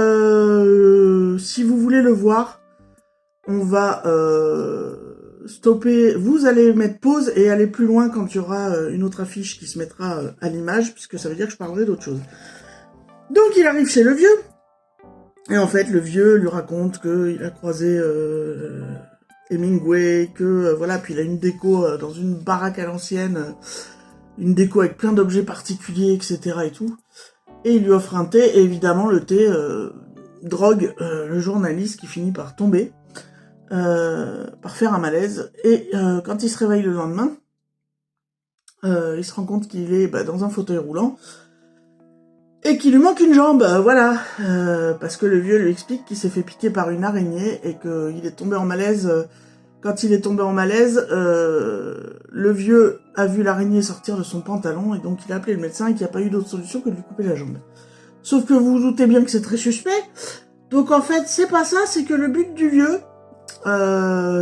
si vous voulez le voir, on va stopper, vous allez mettre pause et aller plus loin quand il y aura une autre affiche qui se mettra à l'image, puisque ça veut dire que je parlerai d'autre chose. Donc il arrive chez le vieux, et en fait le vieux lui raconte qu'il a croisé Hemingway, puis il a une déco dans une baraque à l'ancienne, une déco avec plein d'objets particuliers, etc. et tout. Et il lui offre un thé, et évidemment le thé drogue le journaliste qui finit par tomber, par faire un malaise. Et quand il se réveille le lendemain, il se rend compte qu'il est dans un fauteuil roulant, et qu'il lui manque une jambe, voilà. Parce que le vieux lui explique qu'il s'est fait piquer par une araignée, et qu'il est tombé en malaise. Quand il est tombé en malaise, le vieux a vu l'araignée sortir de son pantalon, et donc il a appelé le médecin, et qu'il n'y a pas eu d'autre solution que de lui couper la jambe. Sauf que vous vous doutez bien que c'est très suspect. Donc en fait, c'est pas ça, c'est que le but du vieux,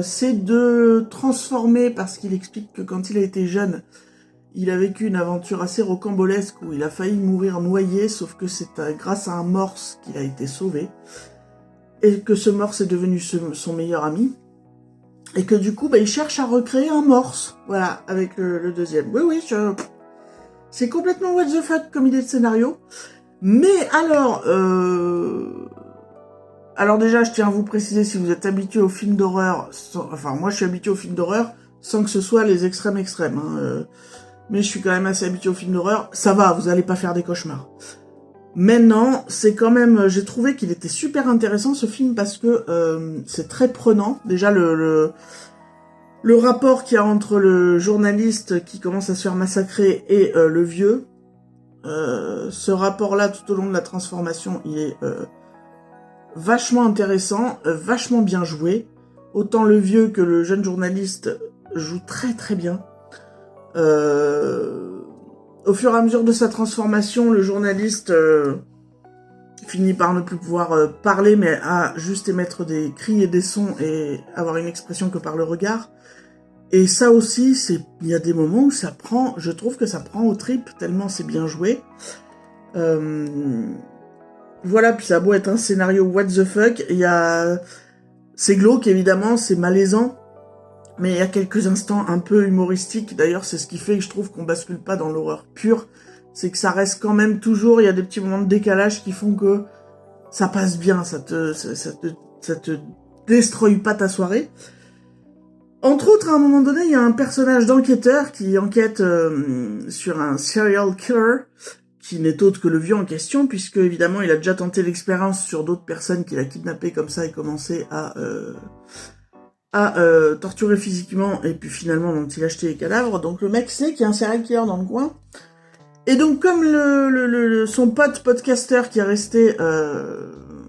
c'est de transformer, parce qu'il explique que quand il a été jeune, il a vécu une aventure assez rocambolesque où il a failli mourir noyé, sauf que c'est grâce à un morse qu'il a été sauvé, et que ce morse est devenu son meilleur ami, et que du coup, il cherche à recréer un morse, voilà, avec le deuxième. Oui, c'est complètement what the fuck comme idée de scénario. Mais alors déjà, je tiens à vous préciser, si vous êtes habitué aux films d'horreur, enfin moi je suis habitué aux films d'horreur sans que ce soit les extrêmes, hein, mais je suis quand même assez habitué aux films d'horreur, ça va, vous allez pas faire des cauchemars. Maintenant, c'est quand même, j'ai trouvé qu'il était super intéressant ce film parce que c'est très prenant. Déjà le rapport qu'il y a entre le journaliste qui commence à se faire massacrer et le vieux, ce rapport-là tout au long de la transformation, il est vachement intéressant, vachement bien joué. Autant le vieux que le jeune journaliste jouent très très bien. Au fur et à mesure de sa transformation, le journaliste finit par ne plus pouvoir parler, mais à juste émettre des cris et des sons et avoir une expression que par le regard. Et ça aussi, il y a des moments où ça prend, je trouve que ça prend aux tripes, tellement c'est bien joué. Voilà, puis ça a beau être un scénario what the fuck, c'est glauque évidemment, c'est malaisant, mais il y a quelques instants un peu humoristiques. D'ailleurs, c'est ce qui fait que je trouve qu'on bascule pas dans l'horreur pure, c'est que ça reste quand même toujours, il y a des petits moments de décalage qui font que ça passe bien, ça te destroy pas ta soirée. Entre autres, à un moment donné, il y a un personnage d'enquêteur qui enquête sur un serial killer, qui n'est autre que le vieux en question, puisque évidemment il a déjà tenté l'expérience sur d'autres personnes qu'il a kidnappées comme ça et commencé à torturer physiquement, et puis finalement dont il a acheté les cadavres. Donc le mec sait qu'il y a un serial killer dans le coin. Et donc comme son pote podcaster qui est resté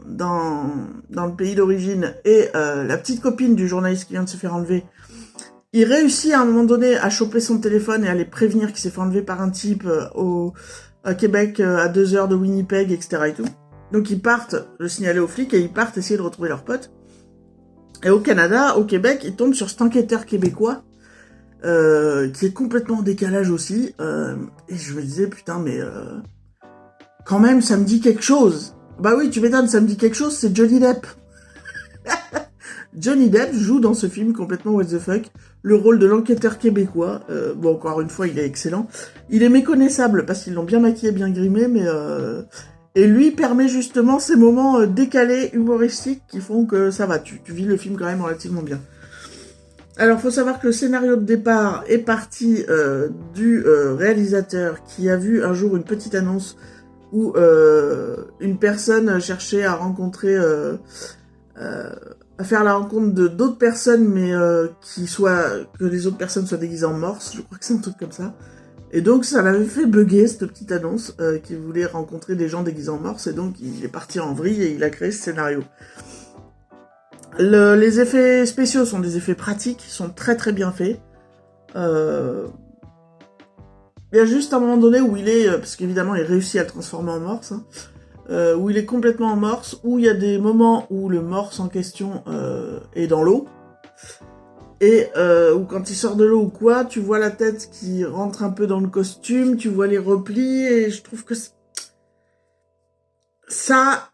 dans le pays d'origine et la petite copine du journaliste qui vient de se faire enlever, il réussit à un moment donné à choper son téléphone et à les prévenir qu'il s'est fait enlever par un type à Québec, à 2 heures de Winnipeg, etc. et tout. Donc ils partent le signaler aux flics et ils partent essayer de retrouver leur pote. Et au Canada, au Québec, ils tombent sur cet enquêteur québécois qui est complètement en décalage aussi. Et je me disais, putain, mais quand même, ça me dit quelque chose. Bah oui, tu m'étonnes, ça me dit quelque chose, c'est Johnny Depp. Johnny Depp joue dans ce film complètement what the fuck le rôle de l'enquêteur québécois. Bon, encore une fois, il est excellent. Il est méconnaissable parce qu'ils l'ont bien maquillé, bien grimé, mais et lui permet justement ces moments décalés, humoristiques, qui font que ça va, tu vis le film quand même relativement bien. Alors, faut savoir que le scénario de départ est parti du réalisateur qui a vu un jour une petite annonce où une personne cherchait à rencontrer, à faire la rencontre de d'autres personnes, mais que les autres personnes soient déguisées en morse. Je crois que c'est un truc comme ça. Et donc, ça l'avait fait bugger, cette petite annonce, qu'il voulait rencontrer des gens déguisés en morse, et donc il est parti en vrille et il a créé ce scénario. Les effets spéciaux sont des effets pratiques, sont très très bien faits. Il y a juste un moment donné où il est, parce qu'évidemment il réussit à le transformer en morse, hein, où il est complètement en morse, où il y a des moments où le morse en question est dans l'eau, et où quand il sort de l'eau ou quoi, tu vois la tête qui rentre un peu dans le costume, tu vois les replis, et je trouve que ça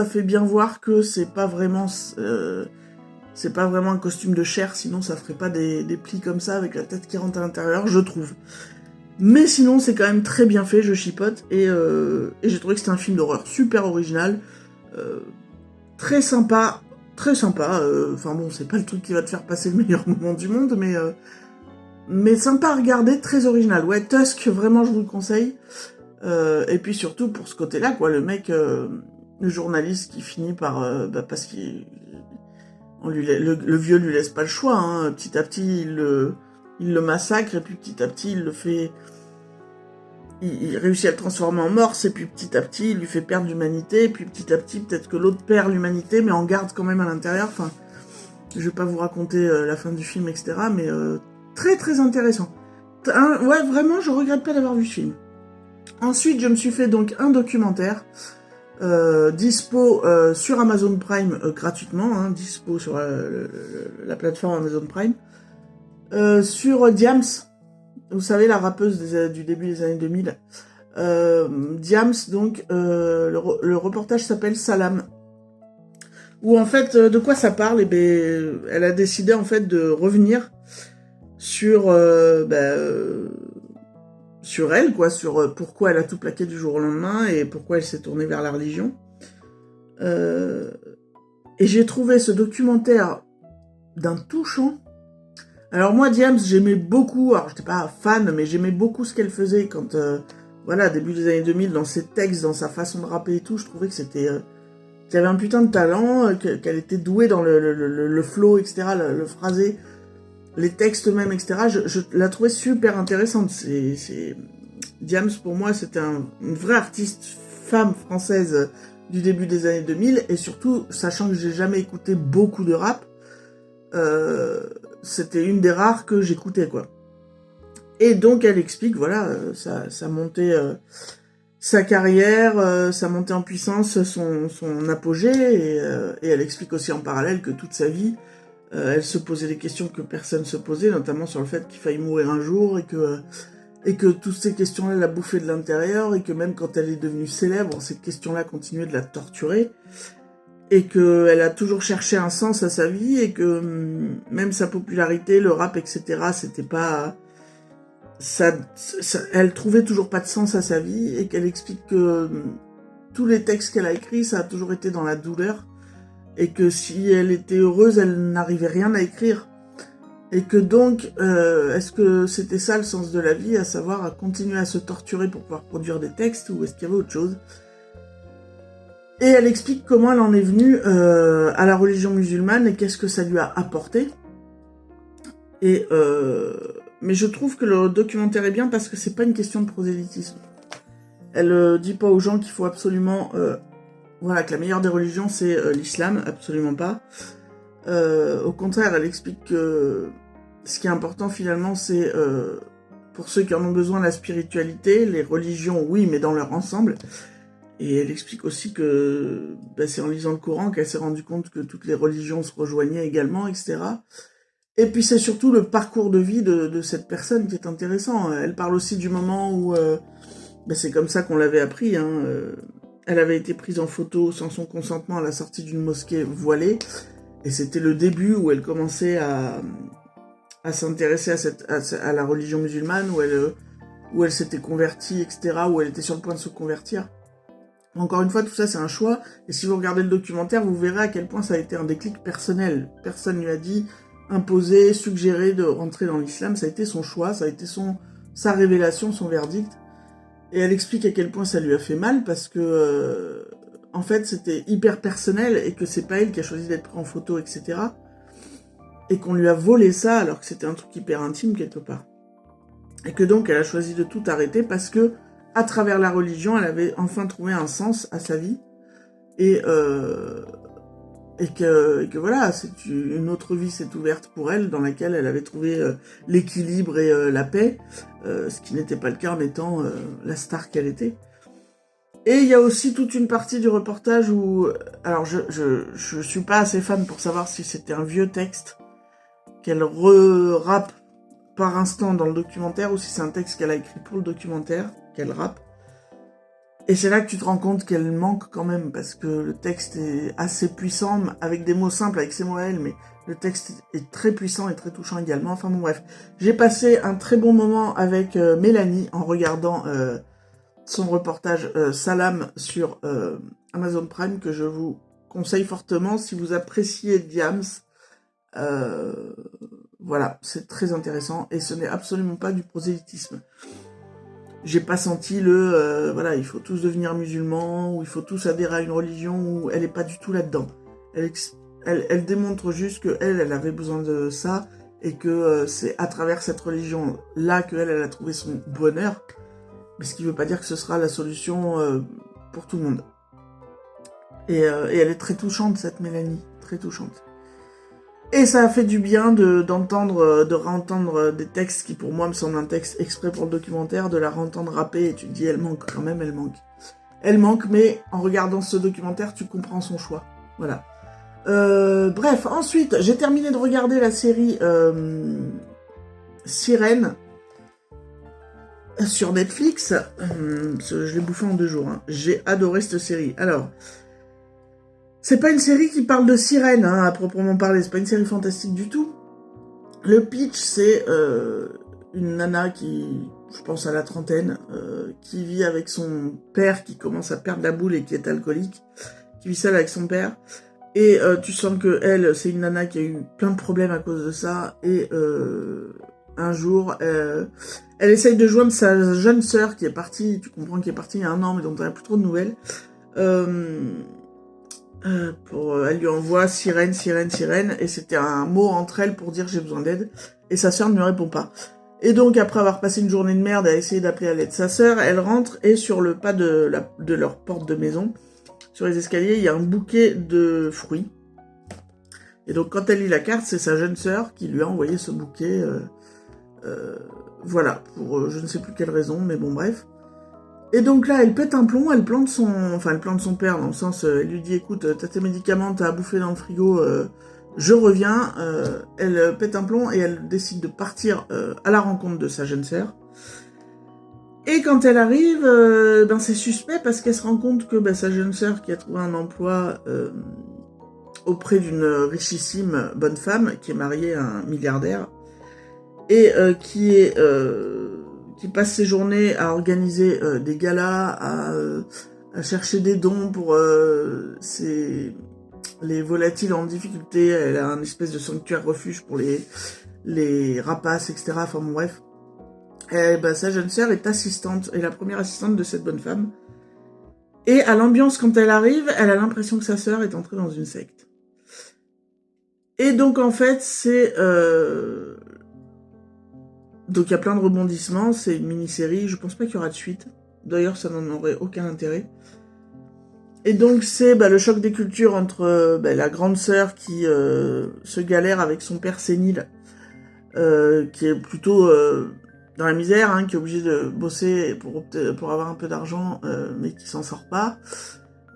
fait bien voir que c'est pas vraiment un costume de chair, sinon ça ferait pas des plis comme ça avec la tête qui rentre à l'intérieur, je trouve. Mais sinon, c'est quand même très bien fait, je chipote, et j'ai trouvé que c'était un film d'horreur super original, très sympa, enfin bon, c'est pas le truc qui va te faire passer le meilleur moment du monde, mais mais sympa à regarder, très original. Ouais, Tusk, vraiment, je vous le conseille. Et puis surtout, pour ce côté-là, quoi, le mec, le journaliste qui finit par... parce qu'il... le vieux lui laisse pas le choix, hein. Petit à petit, il le massacre, et puis petit à petit, il le fait... Il réussit à le transformer en morse, et puis petit à petit, il lui fait perdre l'humanité, et puis petit à petit, peut-être que l'autre perd l'humanité, mais en garde quand même à l'intérieur. Enfin, je vais pas vous raconter la fin du film, etc., mais très très intéressant. Ouais, vraiment, je regrette pas d'avoir vu ce film. Ensuite, je me suis fait donc un documentaire, dispo sur Amazon Prime gratuitement, hein, dispo sur la plateforme Amazon Prime, sur Diams. Vous savez, la rappeuse du début des années 2000. Diams, donc, le reportage s'appelle Salam. Où, en fait, de quoi ça parle? Eh ben, elle a décidé, en fait, de revenir sur, sur elle, quoi, sur pourquoi elle a tout plaqué du jour au lendemain et pourquoi elle s'est tournée vers la religion. Et j'ai trouvé ce documentaire d'un touchant. Alors moi, Diams, j'aimais beaucoup, alors j'étais pas fan, mais j'aimais beaucoup ce qu'elle faisait quand, voilà, début des années 2000, dans ses textes, dans sa façon de rapper et tout, je trouvais que c'était, qu'elle avait un putain de talent, qu'elle était douée dans le flow, etc., le phrasé, les textes même, etc., je la trouvais super intéressante. Diams, pour moi, c'était une vraie artiste femme française du début des années 2000, et surtout, sachant que j'ai jamais écouté beaucoup de rap, c'était une des rares que j'écoutais, quoi. Et donc elle explique, voilà, sa montée, sa carrière, sa montée en puissance, son apogée, et elle explique aussi en parallèle que toute sa vie, elle se posait des questions que personne se posait, notamment sur le fait qu'il faille mourir un jour, et que toutes ces questions-là la bouffaient de l'intérieur, et que même quand elle est devenue célèbre, ces questions-là continuaient de la torturer, et qu'elle a toujours cherché un sens à sa vie, et que même sa popularité, le rap, etc., c'était pas... elle trouvait toujours pas de sens à sa vie, et qu'elle explique que tous les textes qu'elle a écrits, ça a toujours été dans la douleur, et que si elle était heureuse, elle n'arrivait rien à écrire. Et que donc, est-ce que c'était ça le sens de la vie, à savoir à continuer à se torturer pour pouvoir produire des textes, ou est-ce qu'il y avait autre chose? Et elle explique comment elle en est venue à la religion musulmane et qu'est-ce que ça lui a apporté. Et mais je trouve que le documentaire est bien parce que c'est pas une question de prosélytisme. Elle dit pas aux gens qu'il faut absolument, voilà, que la meilleure des religions c'est l'islam, absolument pas. Au contraire, elle explique que ce qui est important finalement, c'est pour ceux qui en ont besoin la spiritualité, les religions, oui, mais dans leur ensemble. Et elle explique aussi que c'est en lisant le Coran qu'elle s'est rendue compte que toutes les religions se rejoignaient également, etc. Et puis c'est surtout le parcours de vie de cette personne qui est intéressant. Elle parle aussi du moment où... c'est comme ça qu'on l'avait appris. Hein, elle avait été prise en photo sans son consentement à la sortie d'une mosquée voilée. Et c'était le début où elle commençait à s'intéresser à la religion musulmane, où elle s'était convertie, etc., où elle était sur le point de se convertir. Encore une fois, tout ça, c'est un choix. Et si vous regardez le documentaire, vous verrez à quel point ça a été un déclic personnel. Personne lui a dit, imposé, suggéré de rentrer dans l'islam. Ça a été son choix, ça a été sa révélation, son verdict. Et elle explique à quel point ça lui a fait mal parce que, en fait, c'était hyper personnel et que c'est pas elle qui a choisi d'être prise en photo, etc. Et qu'on lui a volé ça alors que c'était un truc hyper intime quelque part. Et que donc, elle a choisi de tout arrêter parce que, à travers la religion, elle avait enfin trouvé un sens à sa vie, et que voilà, une autre vie s'est ouverte pour elle, dans laquelle elle avait trouvé l'équilibre et la paix, ce qui n'était pas le cas en étant la star qu'elle était. Et il y a aussi toute une partie du reportage où, alors je suis pas assez fan pour savoir si c'était un vieux texte qu'elle rappe par instant dans le documentaire, ou si c'est un texte qu'elle a écrit pour le documentaire, qu'elle rappe. Et c'est là que tu te rends compte qu'elle manque quand même, parce que le texte est assez puissant, avec des mots simples, avec ses mots à elle, mais le texte est très puissant et très touchant également. Enfin bon, bref. J'ai passé un très bon moment avec Mélanie en regardant son reportage Salam sur Amazon Prime, que je vous conseille fortement si vous appréciez Diams. Voilà, c'est très intéressant, et ce n'est absolument pas du prosélytisme. J'ai pas senti voilà, il faut tous devenir musulmans, ou il faut tous adhérer à une religion, ou elle est pas du tout là-dedans. Elle démontre juste elle avait besoin de ça, et que c'est à travers cette religion-là elle a trouvé son bonheur, mais ce qui veut pas dire que ce sera la solution pour tout le monde. Et elle est très touchante, cette Mélanie, très touchante. Et ça a fait du bien de réentendre des textes qui pour moi me semblent un texte exprès pour le documentaire, de la réentendre rapper, et tu te dis elle manque quand même, elle manque. Elle manque, mais en regardant ce documentaire, tu comprends son choix. Voilà. Bref, ensuite, j'ai terminé de regarder la série Sirène sur Netflix. Je l'ai bouffé en 2 jours. Hein. J'ai adoré cette série. Alors, c'est pas une série qui parle de sirène, hein, à proprement parler. C'est pas une série fantastique du tout. Le pitch, c'est une nana qui, je pense à la trentaine, qui vit avec son père qui commence à perdre la boule et qui est alcoolique, qui vit seule avec son père. Et tu sens que elle, c'est une nana qui a eu plein de problèmes à cause de ça. Et un jour, elle essaye de joindre sa jeune sœur qui est partie, tu comprends, qui est partie il y a 1 an, mais dont on n'a plus trop de nouvelles. Elle lui envoie sirène, sirène, sirène, et c'était un mot entre elles pour dire j'ai besoin d'aide, et sa sœur ne lui répond pas. Et donc après avoir passé une journée de merde à essayer d'appeler à l'aide sa sœur, elle rentre, et sur le pas de leur porte de maison, sur les escaliers, il y a un bouquet de fruits. Et donc quand elle lit la carte, c'est sa jeune sœur qui lui a envoyé ce bouquet, voilà, pour je ne sais plus quelle raison, mais bon bref. Et donc là, elle pète un plomb, elle plante son père, dans le sens, elle lui dit, écoute, t'as tes médicaments, t'as à bouffer dans le frigo, je reviens. Elle pète un plomb et elle décide de partir à la rencontre de sa jeune sœur. Et quand elle arrive, c'est suspect parce qu'elle se rend compte que sa jeune sœur, qui a trouvé un emploi auprès d'une richissime bonne femme, qui est mariée à un milliardaire, et qui passe ses journées à organiser des galas, à chercher des dons pour les volatiles en difficulté. Elle a un espèce de sanctuaire refuge pour les rapaces, etc. Enfin bon, bref. Et, sa jeune sœur est assistante, est la première assistante de cette bonne femme. Et à l'ambiance, quand elle arrive, elle a l'impression que sa sœur est entrée dans une secte. Et donc en fait, c'est... Donc il y a plein de rebondissements, c'est une mini-série, je pense pas qu'il y aura de suite. D'ailleurs, ça n'en aurait aucun intérêt. Et donc c'est le choc des cultures entre la grande sœur qui se galère avec son père sénile, qui est plutôt dans la misère, hein, qui est obligé de bosser pour avoir un peu d'argent, mais qui s'en sort pas.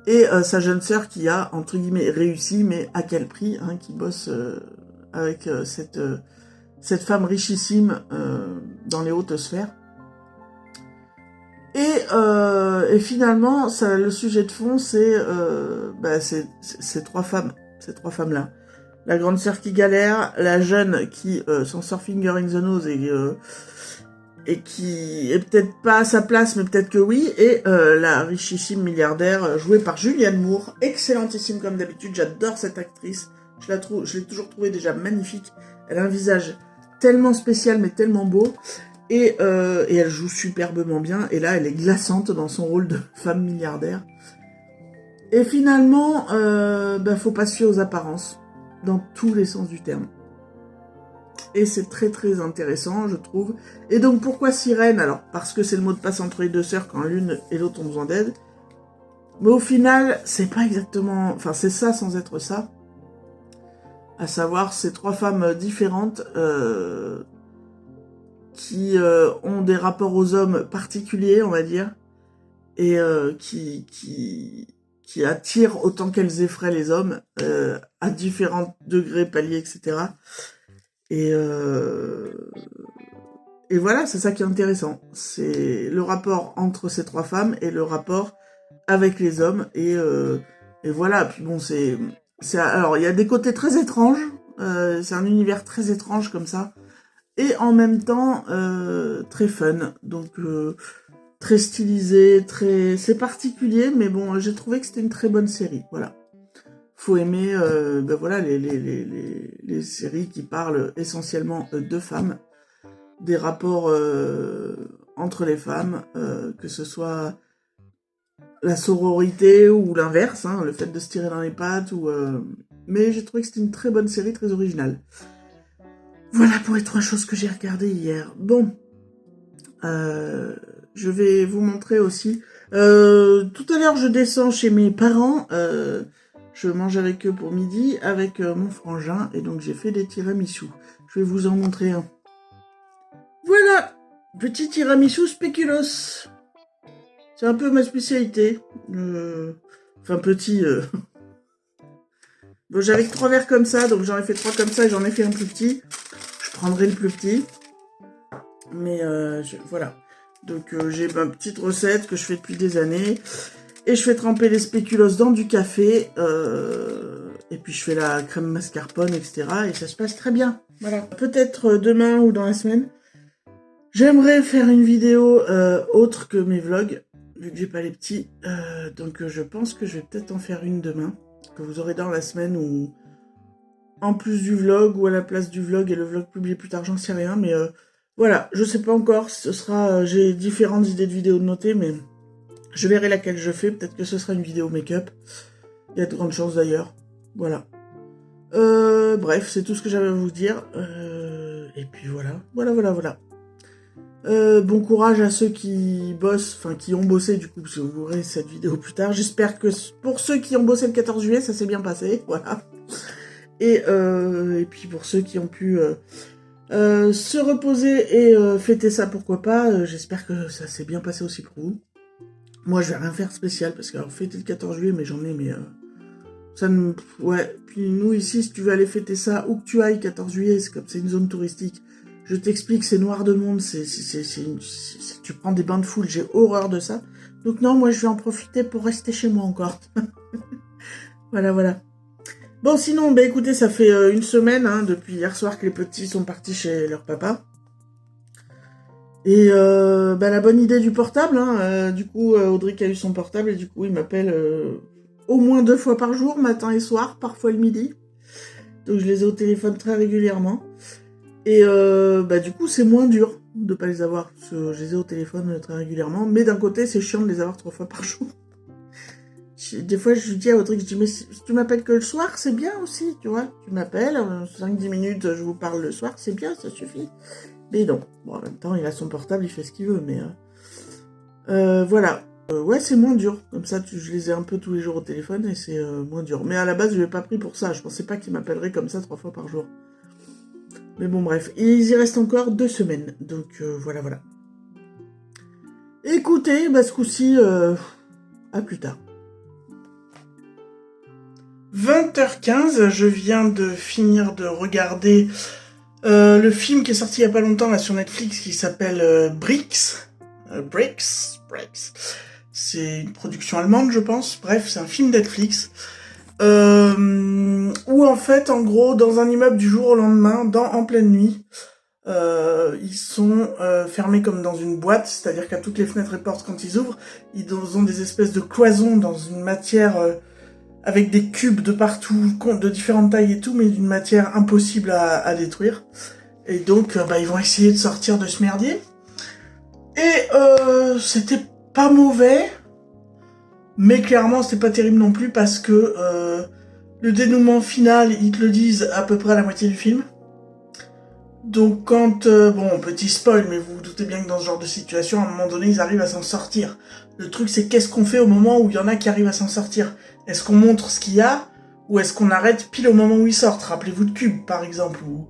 Et sa jeune sœur qui a, entre guillemets, réussi, mais à quel prix, hein, qui bosse avec cette femme richissime dans les hautes sphères. Et finalement, le sujet de fond, c'est ces 3 femmes, ces 3 femmes-là. La grande sœur qui galère, la jeune qui s'en sort finger in the nose et qui est peut-être pas à sa place, mais peut-être que oui, et la richissime milliardaire jouée par Julianne Moore, excellentissime comme d'habitude, j'adore cette actrice, je l'ai toujours trouvée déjà magnifique, elle a un visage tellement spécial mais tellement beau, et elle joue superbement bien, et là elle est glaçante dans son rôle de femme milliardaire. Et finalement, faut pas se fier aux apparences, dans tous les sens du terme. Et c'est très très intéressant, je trouve. Et donc pourquoi sirène? Alors parce que c'est le mot de passe entre les 2 sœurs quand l'une et l'autre ont besoin d'aide. Mais au final, c'est pas exactement... Enfin, c'est ça sans être ça. À savoir, ces 3 femmes différentes qui ont des rapports aux hommes particuliers, on va dire, et qui attirent autant qu'elles effraient les hommes, à différents degrés, paliers, etc. Et voilà, c'est ça qui est intéressant. C'est le rapport entre ces 3 femmes et le rapport avec les hommes. Et voilà, puis bon, alors, il y a des côtés très étranges. C'est un univers très étrange comme ça. Et en même temps, très fun. Donc, très stylisé, c'est particulier, mais bon, j'ai trouvé que c'était une très bonne série. Voilà. faut aimer ben voilà, les séries qui parlent essentiellement de femmes, des rapports entre les femmes, que ce soit la sororité ou l'inverse, hein, le fait de se tirer dans les pattes. Mais j'ai trouvé que c'était une très bonne série, très originale. Voilà pour les 3 choses que j'ai regardées hier. Bon, je vais vous montrer aussi. Tout à l'heure, je descends chez mes parents. Je mange avec eux pour midi, avec mon frangin. Et donc, j'ai fait des tiramisu. Je vais vous en montrer un. Voilà, petit tiramisu spéculoos. C'est un peu ma spécialité. Enfin, petit... Bon, j'avais que 3 verres comme ça, donc j'en ai fait 3 comme ça et j'en ai fait un plus petit. Je prendrai le plus petit. Mais voilà. Donc j'ai ma petite recette que je fais depuis des années. Et je fais tremper les spéculoos dans du café. Et puis je fais la crème mascarpone, etc. Et ça se passe très bien. Voilà. Peut-être demain ou dans la semaine. J'aimerais faire une vidéo autre que mes vlogs. Vu que j'ai pas les petits. Donc je pense que je vais peut-être en faire une demain. Que vous aurez dans la semaine ou en plus du vlog ou à la place du vlog et le vlog publié plus tard, j'en sais rien. Mais voilà, je sais pas encore. Ce sera, j'ai différentes idées de vidéos de noter, mais je verrai laquelle je fais. Peut-être que ce sera une vidéo make-up. Il y a de grandes chances d'ailleurs. Voilà. Bref, c'est tout ce que j'avais à vous dire. Et puis voilà. Voilà. Bon courage à ceux qui bossent, enfin qui ont bossé du coup, parce que vous verrez cette vidéo plus tard. J'espère que pour ceux qui ont bossé le 14 juillet, ça s'est bien passé, voilà. Et puis pour ceux qui ont pu se reposer et fêter ça, pourquoi pas, j'espère que ça s'est bien passé aussi pour vous. Moi, je vais rien faire spécial, parce que alors, fêter le 14 juillet, mais j'en ai, mais... ça ne... Ouais, puis nous ici, si tu veux aller fêter ça, où que tu ailles, 14 juillet, c'est comme c'est une zone touristique. Je t'explique, c'est noir de monde, tu prends des bains de foule, j'ai horreur de ça. Donc non, moi je vais en profiter pour rester chez moi encore. Voilà. Bon, sinon, bah écoutez, ça fait une semaine, hein, depuis hier soir que les petits sont partis chez leur papa. Et bah, la bonne idée du portable, hein, du coup, Audric a eu son portable et du coup, il m'appelle au moins 2 fois par jour, matin et soir, parfois le midi. Donc je les ai au téléphone très régulièrement. Et bah du coup, c'est moins dur de pas les avoir, parce que je les ai au téléphone très régulièrement, mais d'un côté, c'est chiant de les avoir 3 fois par jour. Des fois, je dis à Audrey, je dis, mais si tu m'appelles que le soir, c'est bien aussi, tu vois. Tu m'appelles, 5-10 minutes, je vous parle le soir, c'est bien, ça suffit. Mais non. Bon, en même temps, il a son portable, il fait ce qu'il veut, mais... voilà. Ouais, c'est moins dur. Comme ça, je les ai un peu tous les jours au téléphone, et c'est moins dur. Mais à la base, je l'ai pas pris pour ça. Je pensais pas qu'il m'appellerait comme ça 3 fois par jour. Mais bon, bref. Ils y restent encore 2 semaines. Donc, voilà. Écoutez, bah, ce coup-ci, à plus tard. 20h15, je viens de finir de regarder le film qui est sorti il y a pas longtemps là sur Netflix qui s'appelle Bricks. C'est une production allemande, je pense. Bref, c'est un film Netflix. Où en fait, en gros, dans un immeuble du jour au lendemain, en pleine nuit, ils sont fermés comme dans une boîte, c'est-à-dire qu'à toutes les fenêtres et portes quand ils ouvrent, ils ont des espèces de cloisons dans une matière avec des cubes de partout, de différentes tailles et tout, mais d'une matière impossible à détruire. Et donc, bah, ils vont essayer de sortir de ce merdier. Et c'était pas mauvais, mais clairement, c'était pas terrible non plus, parce que le dénouement final, ils te le disent à peu près à la moitié du film. Donc quand, bon, petit spoil, mais vous vous doutez bien que dans ce genre de situation, à un moment donné, ils arrivent à s'en sortir. Le truc, c'est qu'est-ce qu'on fait au moment où il y en a qui arrivent à s'en sortir? Est-ce qu'on montre ce qu'il y a, ou est-ce qu'on arrête pile au moment où ils sortent? Rappelez-vous de Cube, par exemple, où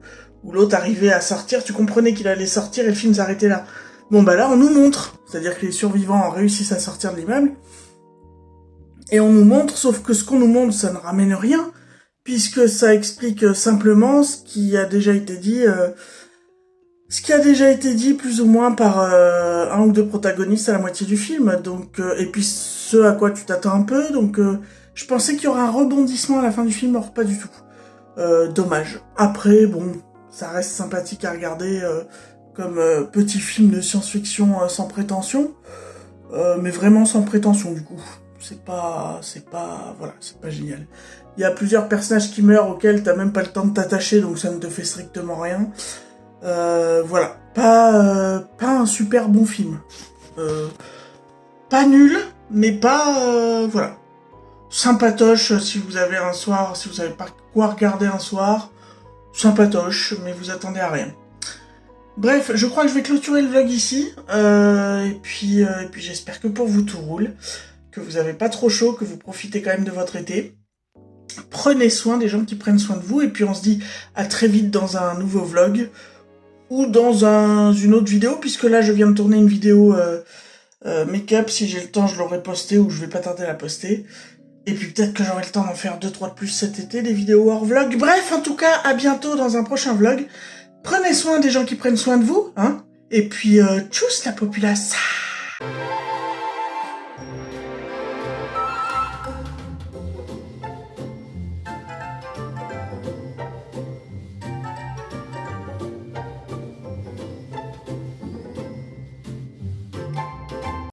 l'autre arrivait à sortir, tu comprenais qu'il allait sortir et le film s'arrêtait là. Bon, bah là, on nous montre. C'est-à-dire que les survivants réussissent à sortir de l'immeuble, et on nous montre, sauf que ce qu'on nous montre, ça ne ramène rien, puisque ça explique simplement ce qui a déjà été dit, plus ou moins par un ou deux protagonistes à la moitié du film, donc et puis ce à quoi tu t'attends un peu, donc je pensais qu'il y aurait un rebondissement à la fin du film, or pas du tout. Dommage. Après, bon, ça reste sympathique à regarder comme petit film de science-fiction sans prétention, mais vraiment sans prétention du coup. voilà, c'est pas génial. Il y a plusieurs personnages qui meurent auxquels t'as même pas le temps de t'attacher, donc ça ne te fait strictement rien. Voilà, pas un super bon film. Pas nul, mais pas, voilà. Sympatoche si vous avez un soir, si vous savez pas quoi regarder un soir. Sympatoche, mais vous attendez à rien. Bref, je crois que je vais clôturer le vlog ici. Et puis j'espère que pour vous tout roule. Que vous avez pas trop chaud, que vous profitez quand même de votre été. Prenez soin des gens qui prennent soin de vous. Et puis on se dit à très vite dans un nouveau vlog. Ou dans une autre vidéo, puisque là je viens de tourner une vidéo make-up. Si j'ai le temps, je l'aurai postée ou je vais pas tarder à la poster. Et puis peut-être que j'aurai le temps d'en faire 2-3 de plus cet été, des vidéos hors vlog. Bref, en tout cas, à bientôt dans un prochain vlog. Prenez soin des gens qui prennent soin de vous, hein. Et puis, tchuss la populace.